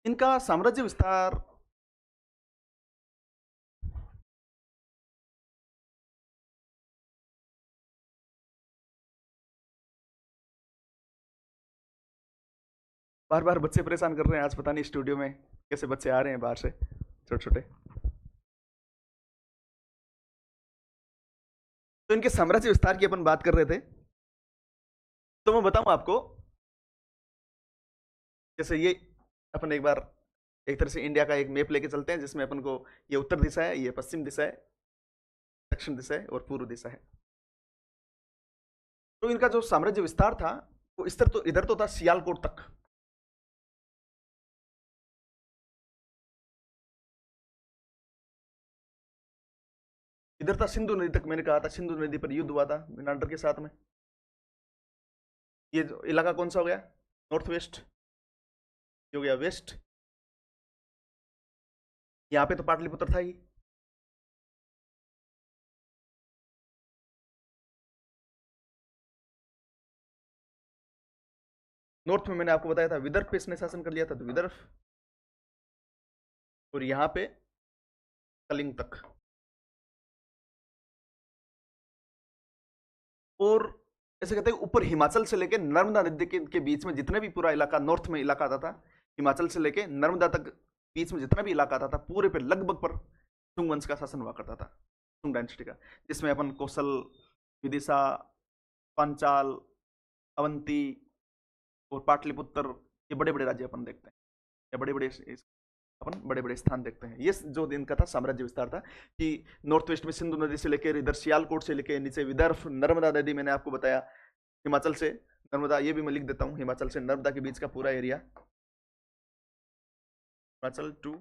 इनका साम्राज्य विस्तार। बार बार बच्चे परेशान कर रहे हैं आज, पता नहीं स्टूडियो में कैसे बच्चे आ रहे हैं बाहर से, छोटे छोटे। तो इनके साम्राज्य विस्तार की अपन बात कर रहे थे। तो मैं बताऊं आपको, जैसे ये अपन एक बार एक तरह से इंडिया का एक मैप लेके चलते हैं, जिसमें अपन को ये उत्तर दिशा है, ये पश्चिम दिशा है, दक्षिण दिशा है और पूर्व दिशा है। तो इनका जो साम्राज्य विस्तार था वो इधर तो था सियालकोट तक। इधर था सिंधु नदी तक। मैंने कहा था सिंधु नदी पर युद्ध हुआ था मेनांडर के साथ में। ये जो इलाका कौन सा हो गया, नॉर्थ वेस्ट, ये हो गया वेस्ट। यहाँ पे तो पाटलिपुत्र था ही। नॉर्थ में मैंने आपको बताया था विदर्भ पे इसने शासन कर लिया था, तो विदर्भ, और यहाँ पे कलिंग तक। और ऐसे कहते हैं ऊपर हिमाचल से लेके नर्मदा नदी के बीच में जितने भी पूरा इलाका नॉर्थ में इलाका आता था, हिमाचल से लेके नर्मदा तक बीच में जितना भी इलाका आता था, पूरे पे लगभग पर शुंग वंश का शासन हुआ करता था, शुंग डायनेस्टी का, जिसमें अपन कौशल, विदिशा, पांचाल, अवंती और पाटलिपुत्र, ये बड़े बड़े राज्य अपन देखते हैं, या बड़े बड़े अपन बड़े बड़े स्थान देखते हैं। ये जो दिन का था साम्राज्य विस्तार था कि नॉर्थ वेस्ट में सिंधु नदी से लेकर इधर सियालकोट से लेकर नीचे विदर्भ, नर्मदा नदी मैंने आपको बताया, हिमाचल से नर्मदा, ये भी मैं लिख देता हूँ, हिमाचल से नर्मदा के बीच का पूरा एरिया, हिमाचल टू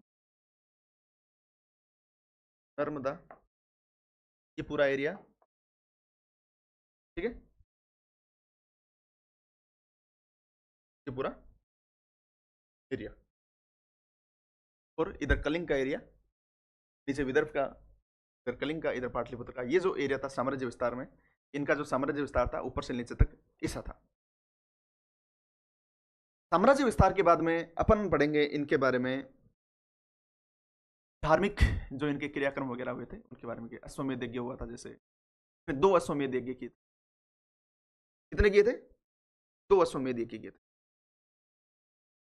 नर्मदा, ये पूरा एरिया, ठीक है, ये पूरा एरिया। और इधर कलिंग का एरिया, नीचे विदर्भ का, इधर कलिंग का, इधर पाटलिपुत्र का। ये जो एरिया था साम्राज्य विस्तार में, इनका जो साम्राज्य विस्तार था ऊपर से नीचे तक ऐसा था। साम्राज्य विस्तार के बाद में अपन पढ़ेंगे इनके बारे में धार्मिक जो इनके क्रियाक्रम वगैरह हुए थे उनके बारे में। अश्वमेध यज्ञ हुआ था, जैसे 2 अश्वमेध यज्ञ किए थे। कितने किए थे? 2 अश्वमेध यज्ञ किए थे।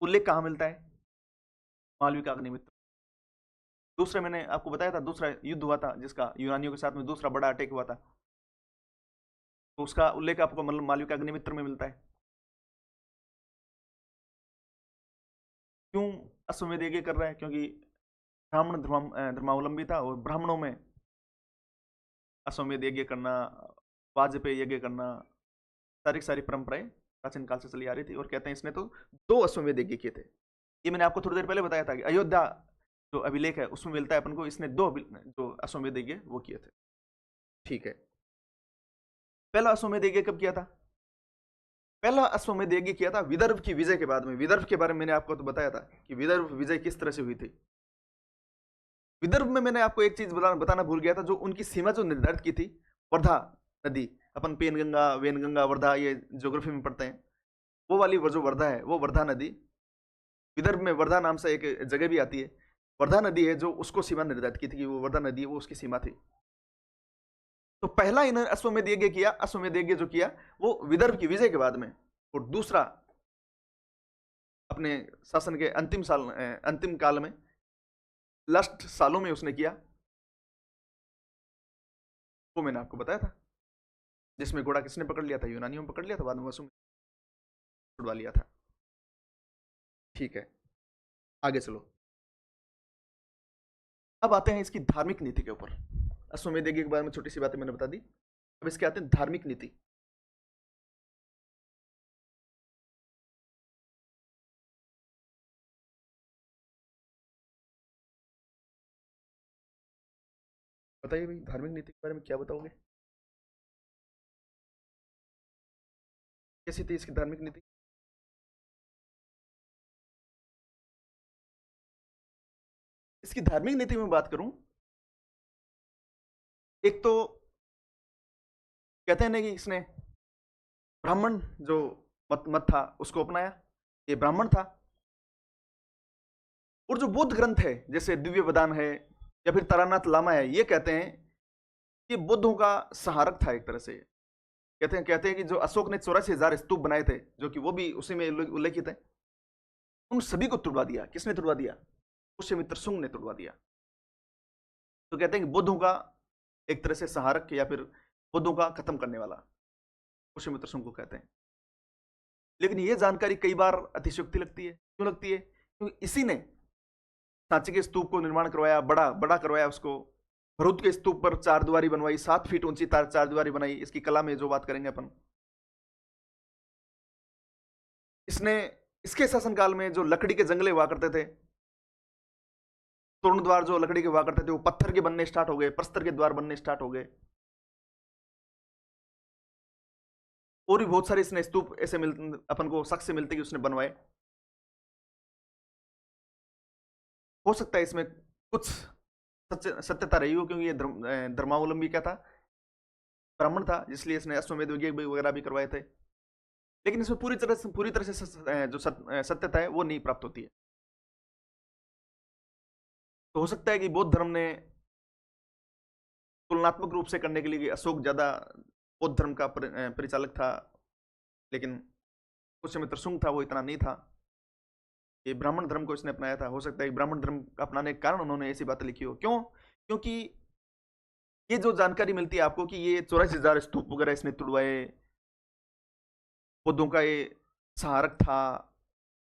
उल्लेख कहाँ मिलता है? मालवी का अग्निमित्र। दूसरे मैंने आपको बताया था, दूसरा युद्ध हुआ था जिसका यूनानियों के साथ में दूसरा बड़ा अटैक हुआ था, तो उसका उल्लेख आपको मतलब मालवी का अग्निमित्र में मिलता है। क्यों अश्वमेध यज्ञ कर रहा है? क्योंकि ब्राह्मण धर्मावलंबी था, और ब्राह्मणों में अश्वमेध यज्ञ करना, वाजपेयी यज्ञ करना, सारी परंपराएं प्राचीन काल से चली आ रही थी। और कहते हैं इसने तो 2 अश्वमेध यज्ञ किए थे। ये मैंने आपको थोड़ी देर पहले बताया था कि अयोध्या जो अभिलेख है उसमें मिलता है अपन को, इसने 2 जो अश्वमेध यज्ञ वो किए थे। ठीक है, पहला अश्वमेध यज्ञ कब किया था? पहला अश्वमेध यज्ञ किया था विदर्भ की विजय के बाद में। विदर्भ के बारे में मैंने आपको तो बताया था कि विदर्भ विजय किस तरह से हुई थी। विदर्भ में मैंने आपको एक चीज बताना भूल गया था, जो उनकी सीमा जो निर्धारित की थी, वर्धा नदी, अपन पेनगंगा, वेनगंगा, वर्धा, ये ज्योग्राफी में पढ़ते हैं, वो वाली जो वर्धा है, वो वर्धा नदी विदर्भ में वर्धा नाम से एक जगह भी आती है, वर्धा नदी है जो उसको सीमा निर्धारित की थी कि वो वर्धा नदी है, वो उसकी सीमा थी। तो पहला इन्होंने अश्वमेध यज्ञ किया, अश्वमेध यज्ञ जो किया वो विदर्भ की विजय के बाद में, और दूसरा अपने शासन के अंतिम काल में, लास्ट सालों में उसने किया, वो मैंने आपको बताया था, जिसमें घोड़ा किसने पकड़ लिया था? यूनानियों में पकड़ लिया था, बाद में वसुम छुड़वा लिया था। ठीक है, आगे चलो। अब आते हैं इसकी धार्मिक नीति के ऊपर। अश्वमेध यज्ञ के बारे में छोटी सी बातें मैंने बता दी, अब इसके आते हैं धार्मिक नीति। बताइए भाई, धार्मिक नीति के बारे में क्या बताओगे? कैसी थी इसकी धार्मिक नीति? इसकी धार्मिक नीति में बात करूं, एक तो कहते हैं ना कि इसने ब्राह्मण जो मत था उसको अपनाया, ये ब्राह्मण था। और जो बौद्ध ग्रंथ है जैसे दिव्य वदान है या फिर तारानाथ लामा है, ये कहते हैं कि बुद्धों का सहारक था एक तरह से। कहते हैं कि जो अशोक ने 84,000 स्तूप बनाए थे, जो कि वो भी उसी में उल्लेखित है, उन सभी को तुड़वा दिया। किसने तुड़वा दिया? पुष्यमित्र शुंग ने तुड़वा दिया। तो कहते हैं कि बुद्धों का एक तरह से सहारक या फिर बुद्धों का खत्म करने वाला पुष्यमित्र शुंग को कहते हैं। लेकिन ये जानकारी कई बार अतिशयोक्ति लगती है। क्यों लगती है? क्योंकि इसी ने सांची के स्तूप को निर्माण करवाया, बड़ा बड़ा करवाया उसको। भरूच के स्तूप पर चार दीवारी बनवाई, 7 फीट ऊंची चार दीवारी बनाई। इसकी कला में जो बात करेंगे अपन, इसने इसके शासनकाल में जो लकड़ी के जंगले हुआ करते थे, तोरण द्वार जो लकड़ी के हुआ करते थे, वो पत्थर के बनने स्टार्ट हो गए, प्रस्तर के द्वार बनने स्टार्ट हो गए। और भी बहुत सारे इसने स्तूप ऐसे अपन को साक्ष्य मिलते कि उसने बनवाए। हो सकता है इसमें कुछ सत्यता रही हो, क्योंकि ये धर्मावलंबी क्या था, ब्राह्मण था, इसलिए इसने अश्वमेध यज्ञ वगैरह भी करवाए थे। लेकिन इसमें पूरी तरह से जो सत्यता है वो नहीं प्राप्त होती है। तो हो सकता है कि बौद्ध धर्म ने तुलनात्मक रूप से करने के लिए अशोक ज्यादा बौद्ध धर्म का परिचालक था, लेकिन पुष्यमित्र शुंग था वो इतना नहीं था। ये ब्राह्मण धर्म को इसने अपनाया था। हो सकता है ब्राह्मण धर्म अपनाने के कारण उन्होंने ऐसी बातें लिखी हो। क्यों? क्योंकि ये जो जानकारी मिलती है आपको कि ये 84,000 स्तूप वगैरह इसने तुड़वाए, बौद्धों का ये सहारक था,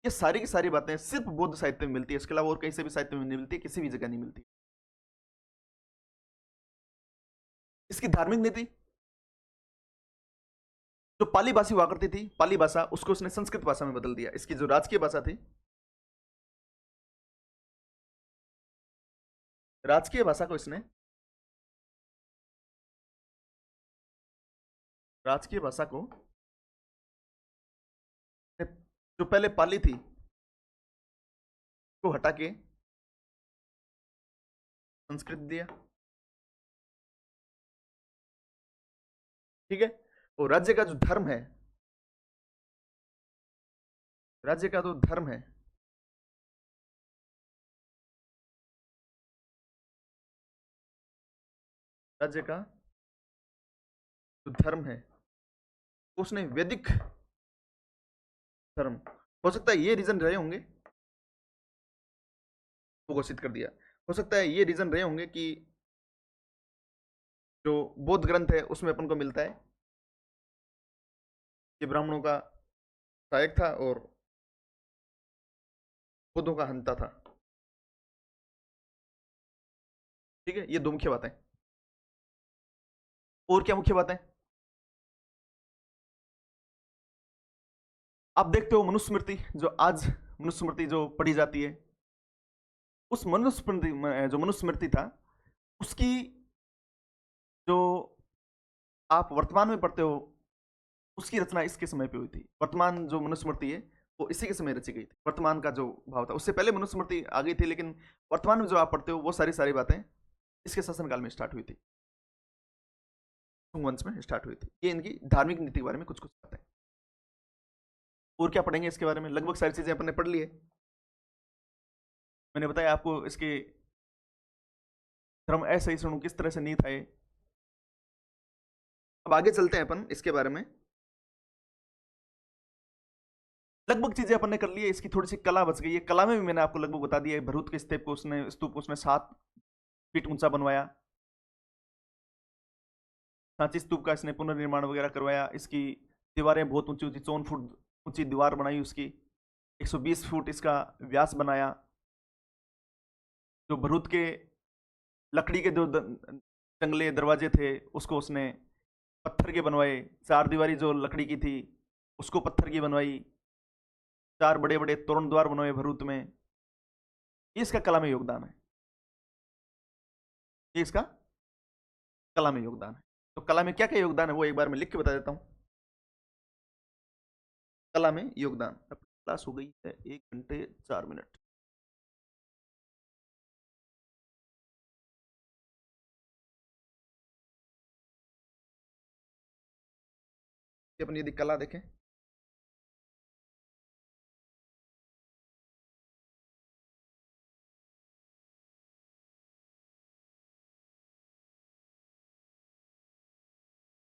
ये सारी की सारी बातें सिर्फ बौद्ध साहित्य में मिलती है। इसके अलावा और कहीं से भी साहित्य में नहीं मिलती, किसी भी जगह नहीं मिलती। इसकी धार्मिक नीति जो पाली भाषी हुआ करती थी, पाली भाषा, उसको उसने संस्कृत भाषा में बदल दिया। इसकी जो राजकीय भाषा थी, राजकीय भाषा को इसने राजकीय भाषा को जो पहले पाली थी को हटा के संस्कृत दिया। ठीक है। और राज्य का जो धर्म है, राज्य का जो धर्म है, राज्य का जो धर्म है उसने वैदिक धर्म, हो सकता है ये रीजन रहे होंगे, वो घोषित कर दिया। हो सकता है ये रीजन रहे होंगे कि जो बौद्ध ग्रंथ है उसमें अपन को मिलता है कि ब्राह्मणों का सहायक था और बुद्धों का हंता था। ठीक है, ये दो मुख्य बातें। और क्या मुख्य बातें? आप देखते हो मनुस्मृति, जो आज मनुस्मृति जो पढ़ी जाती है, उस मनुस्मृति जो मनुस्मृति था उसकी जो आप वर्तमान में पढ़ते हो उसकी रचना इसके समय पे हुई थी। वर्तमान जो मनुस्मृति है वो इसी के समय रची गई थी। वर्तमान का जो भाव था, उससे पहले मनुस्मृति आ गई थी, लेकिन वर्तमान में जो आप पढ़ते हो वो सारी सारी बातें इसके शासनकाल में स्टार्ट हुई थी, वंश में स्टार्ट हुई थी। ये इनकी धार्मिक नीति के बारे में कुछ कुछ बातें। और क्या पढ़ेंगे इसके बारे में? लगभग सारी चीजें अपन ने पढ़ ली है। मैंने बताया आपको इसके धर्म असहिष्णु किस तरह से नहीं था ये। अब आगे चलते हैं अपन इसके बारे में। लगभग चीजें अपन ने कर ली है, इसकी थोड़ी सी कला बच गई है। कला में भी मैंने आपको लगभग बता दिया है। भरूच के स्तूप को उसने 7 फीट ऊंचा बनवाया। सांची स्तूप का इसने पुनर्निर्माण वगैरह करवाया। इसकी दीवारें बहुत ऊंची ऊंची, 54 फुट ऊंची दीवार बनाई उसकी। 120 फुट इसका व्यास बनाया। जो भरूच के लकड़ी के जो जंगले दरवाजे थे उसको उसने पत्थर के बनवाए। 4 दीवारी जो लकड़ी की थी उसको पत्थर की बनवाई। 4 बड़े बड़े तोरण द्वार बनवाए भरूच में। ये इसका कला में योगदान है। ये इसका कला में योगदान है। तो कला में क्या क्या योगदान है वो एक बार मैं लिख के बता देता हूं। कला में योगदान। क्लास हो गई है 1 घंटे 4 मिनट। अपन यदि कला देखें,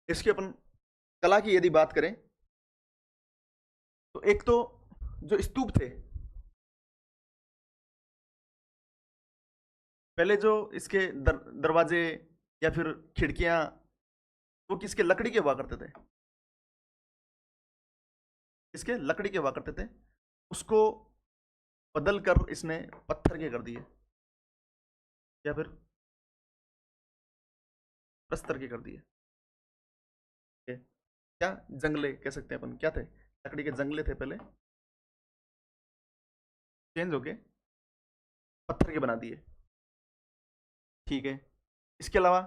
इसकी अपन कला की यदि बात करें तो एक तो जो स्तूप थे, पहले जो इसके दरवाजे या फिर खिड़कियां वो किसके? लकड़ी के हुआ करते थे। किसके? लकड़ी के हुआ करते थे। उसको बदल कर इसने पत्थर के कर दिए, या फिर प्रस्तर के कर दिए। क्या जंगले कह सकते हैं अपन, क्या थे? लकड़ी के जंगले थे पहले, चेंज होके पत्थर के बना दिए। ठीक है, इसके अलावा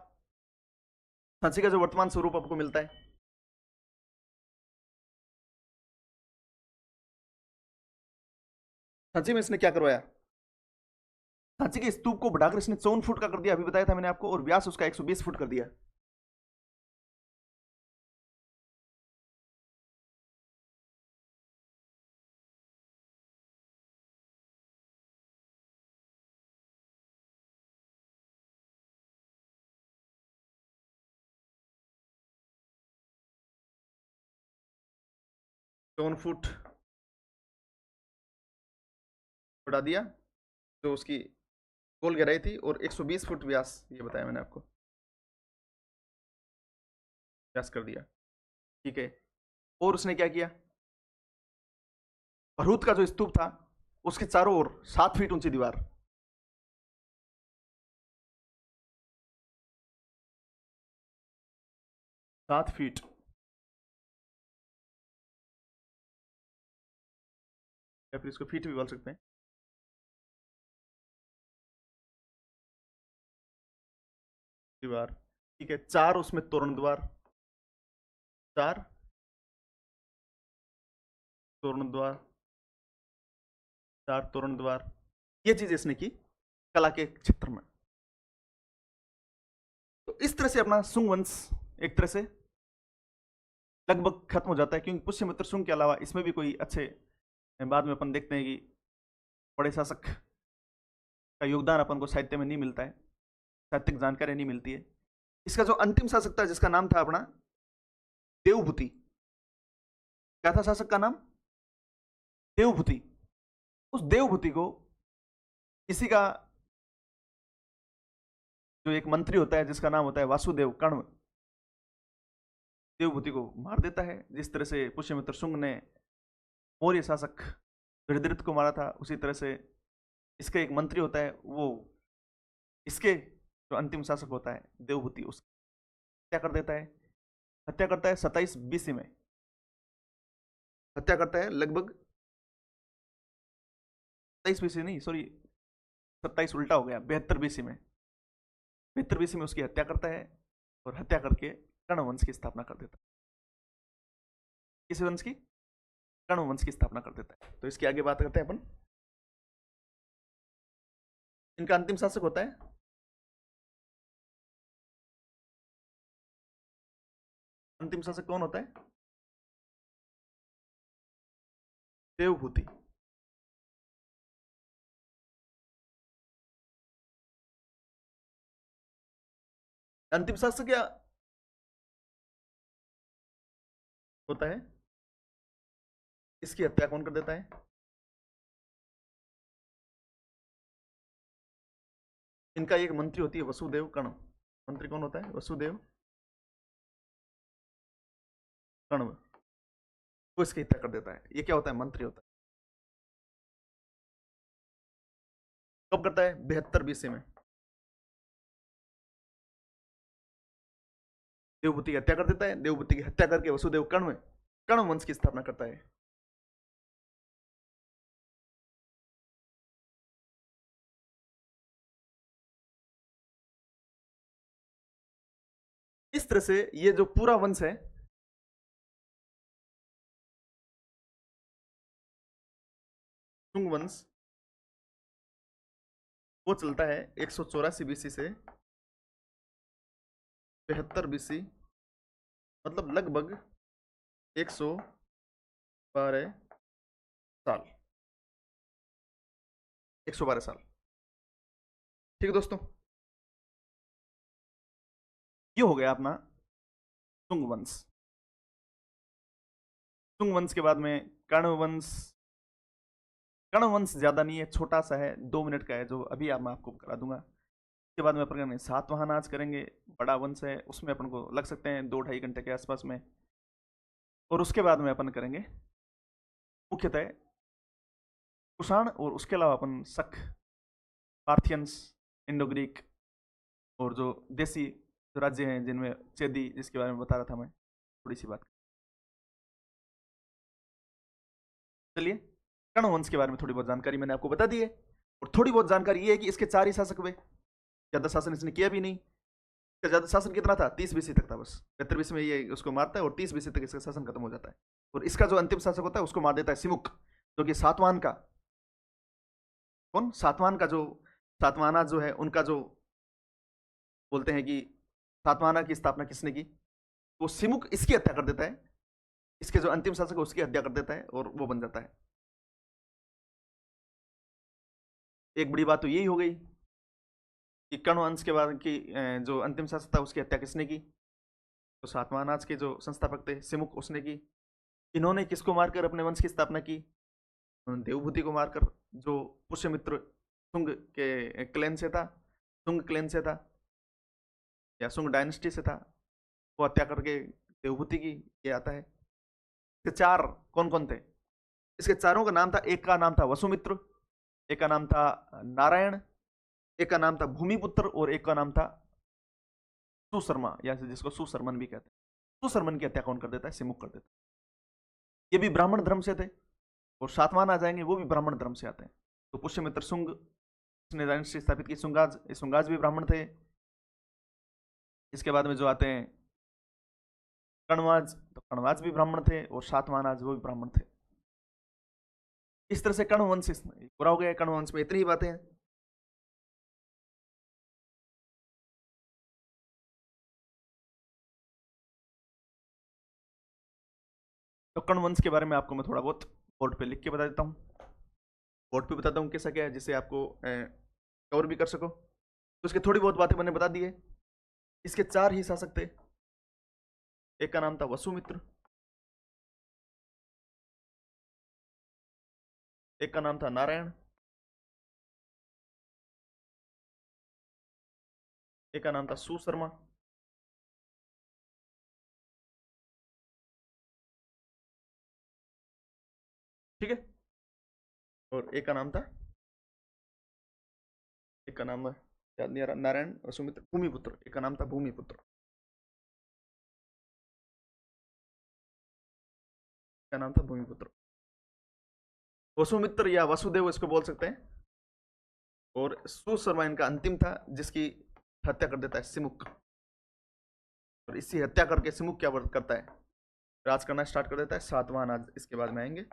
सांची का जो वर्तमान स्वरूप आपको मिलता है, सांची में इसने क्या करवाया? सांची के स्तूप को बढ़ाकर इसने 54 फुट का कर दिया, अभी बताया था मैंने आपको, और व्यास उसका 120 फुट कर दिया। चौवन फुट बढ़ा दिया, जो उसकी गोल गहराई थी, और 120 फुट व्यास, ये बताया मैंने आपको, व्यास कर दिया। ठीक है, और उसने क्या किया? भरूच का जो स्तूप था उसके चारों ओर 7 फीट ऊंची दीवार, 7 फीट, या फिर इसको फीट भी बोल सकते हैं, दीवार। ठीक है, 4 उसमें तोरण द्वार, 4 तोरण द्वार, 4 तोरण द्वार। ये चीज इसने की कला के क्षेत्र में। तो इस तरह से अपना सुंग वंश एक तरह से लगभग खत्म हो जाता है, क्योंकि पुष्यमित्र सुंग के अलावा इसमें भी कोई अच्छे, बाद में अपन देखते हैं कि बड़े शासक का योगदान अपन को साहित्य में नहीं मिलता है, साहित्यिक जानकारी नहीं मिलती है। इसका जो अंतिम शासक था, जिसका नाम था अपना देवभूति, क्या था शासक का नाम? देवभूति। उस देवभूति को किसी का, जो एक मंत्री होता है जिसका नाम होता है वासुदेव कण्व, देवभूति को मार देता है। जिस तरह से पुष्यमित्र शुंग ने मौर्य शासक बृहद्रथ को मारा था, उसी तरह से इसका एक मंत्री होता है, वो इसके जो अंतिम शासक होता है देवभूति, उसकी हत्या कर देता है। हत्या करता है 27 BC में, हत्या करता है लगभग 27 BC नहीं, सॉरी 27 उल्टा हो गया, 72 BC में, 72 BC में उसकी हत्या करता है, और हत्या करके कर्ण वंश की स्थापना कर देता है। किस वंश की? कर्ण वंश की स्थापना कर देता है। तो इसकी आगे बात करते हैं अपन। इनका अंतिम शासक होता है अंतिम शासक कौन होता है? देवभूति। अंतिम शासक क्या होता है? इसकी हत्या कौन कर देता है? इनका एक मंत्री होती है वसुदेव कर्ण। मंत्री कौन होता है? वसुदेव कण्व। वो इसकी हत्या कर देता है। ये क्या होता है? मंत्री होता है। कब करता है? 72 BC में देवभूति की हत्या कर देता है। देवभूति की हत्या करके वसुदेव कण्व कर्ण वंश की स्थापना करता है। इस तरह से ये जो पूरा वंश है, शुंग वंश, वो चलता है 184 BC से 72 BC, मतलब लगभग 112 साल। 112 साल। ठीक है दोस्तों, ये हो गया अपना शुंग वंश। शुंग वंश के बाद में कर्ण वंश। कर्ण वंश ज्यादा नहीं है, छोटा सा है, 2 मिनट का है, जो अभी मैं आपको करा दूंगा। उसके बाद में अपन करेंगे सातवाहन आज करेंगे, बड़ा वंश है उसमें अपन को लग सकते हैं 2-2.5 घंटे के आसपास में। और उसके बाद में अपन करेंगे मुख्यतः कुषाण, और उसके अलावा अपन शक, पार्थियंस, इंडो ग्रीक और जो देसी जो राज्य हैं जिनमें चेदी, जिसके बारे में बता रहा था मैं, थोड़ी सी बात। चलिए कर्ण वंश के बारे में थोड़ी बहुत जानकारी मैंने आपको बता दी है, और थोड़ी बहुत जानकारी ये है कि इसके 4 ही शासक हुए, ज्यादा शासन इसने किया भी नहीं। इसका ज्यादा शासन कितना था, 30 BC तक था बस। 75 BC में ये उसको मारता है और 30 BC तक इसका शासन खत्म हो जाता है। और इसका जो अंतिम शासक होता है उसको मार देता है सिमुक, जो कि सातवाहन का, कौन, सातवाहन का जो, सातवाहना जो है उनका जो बोलते हैं कि सातवाहना की स्थापना किसने की, तो सिमुक इसकी हत्या कर देता है, इसके जो अंतिम शासक है उसकी हत्या कर देता है और वो बन जाता है। एक बड़ी बात तो यही हो गई कि कर्ण वंश के बाद की जो अंतिम शासक था उसकी हत्या किसने की, तो सातवाहनाज के जो संस्थापक थे सिमुक, उसने की। इन्होंने किसको मारकर अपने वंश की स्थापना की, उन्होंने देवभूति को मारकर, जो पुष्यमित्र सुंग के क्लैन से था, सुंग क्लैन से था या सुंग डायनेस्टी से था, वो हत्या करके देवभूति की, ये आता है। इसके 4 कौन कौन थे, इसके चारों का नाम था, एक का नाम था वसुमित्र, एक का नाम था नारायण, एक का नाम था भूमिपुत्र, और एक का नाम था सुशर्मा, या जिसको सुशर्मन भी कहते हैं। सुशर्मन की हत्या कौन कर देता है, सिमुक कर देता है। ये भी ब्राह्मण धर्म से थे, और सातवाहन आ जाएंगे वो भी ब्राह्मण धर्म से आते हैं। तो पुष्यमित्र सुंग, इसने डायनेस्टी स्थापित की, सुंगाज, सुंगाज भी ब्राह्मण थे। इसके बाद में जो आते हैं कण्वाज, तो कण्वाज भी ब्राह्मण थे, और सातवाहनाज वो भी ब्राह्मण थे। इस तरह से कर्ण वंश पूरा हो गया। कर्ण वंश में इतनी ही बातें हैं। तो कर्ण वंश के बारे में आपको मैं थोड़ा बहुत बोर्ड पे लिख के बता देता हूँ, बोर्ड पे बताता हूँ कैसा क्या है, जिससे आपको कवर भी कर सको। तो इसके थोड़ी बहुत बातें मैंने बता दी है। इसके 4 ही शासक थे, एक का नाम था वसुमित्र, एक का नाम था नारायण, एक का नाम था सुशर्मा, ठीक है, और एक का नाम था, एक का नाम याद नहीं आ रहा, नारायण, वसुमित्र, भूमिपुत्र, एक का नाम था भूमिपुत्र, का नाम था भूमिपुत्र। वसुमित्र या वसुदेव इसको बोल सकते हैं, और सुशर्मा इनका अंतिम था, जिसकी हत्या कर देता है सिमुक। और इसी हत्या करके सिमुक क्या करता है, राज करना स्टार्ट कर देता है। सातवाहन आज इसके बाद में आएंगे,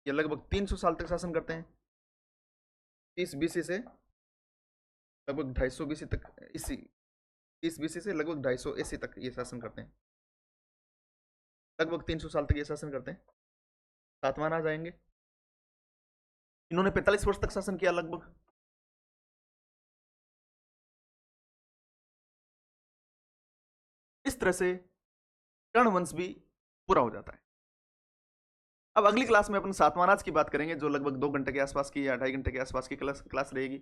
ये लगभग 300 साल तक शासन करते हैं, 30 BC से लगभग 250 BC तक, इसी 30 BC से लगभग 250 AC तक ये शासन करते हैं, लगभग 300 साल तक ये शासन करते हैं। सातवाहन आ जाएंगे, इन्होंने 45 वर्ष तक शासन किया लगभग। इस तरह से कर्ण वंश भी पूरा हो जाता है। अब अगली क्लास में अपन सातवाहनाज की बात करेंगे, जो लगभग 2 घंटे के आसपास की या 2.5 घंटे के आसपास की क्लास रहेगी।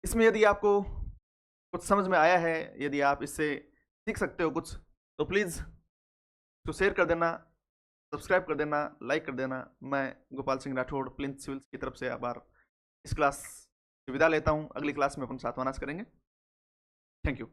इसमें यदि आपको कुछ समझ में आया है, यदि आप इससे सीख सकते हो कुछ, तो प्लीज़ तो शेयर कर देना, सब्सक्राइब कर देना, लाइक कर देना। मैं गोपाल सिंह राठौड़ प्लिंथ सिविल्स की तरफ से आभार, इस क्लास से विदा लेता हूँ। अगली क्लास में अपन सातवाहनाज करेंगे। Thank you.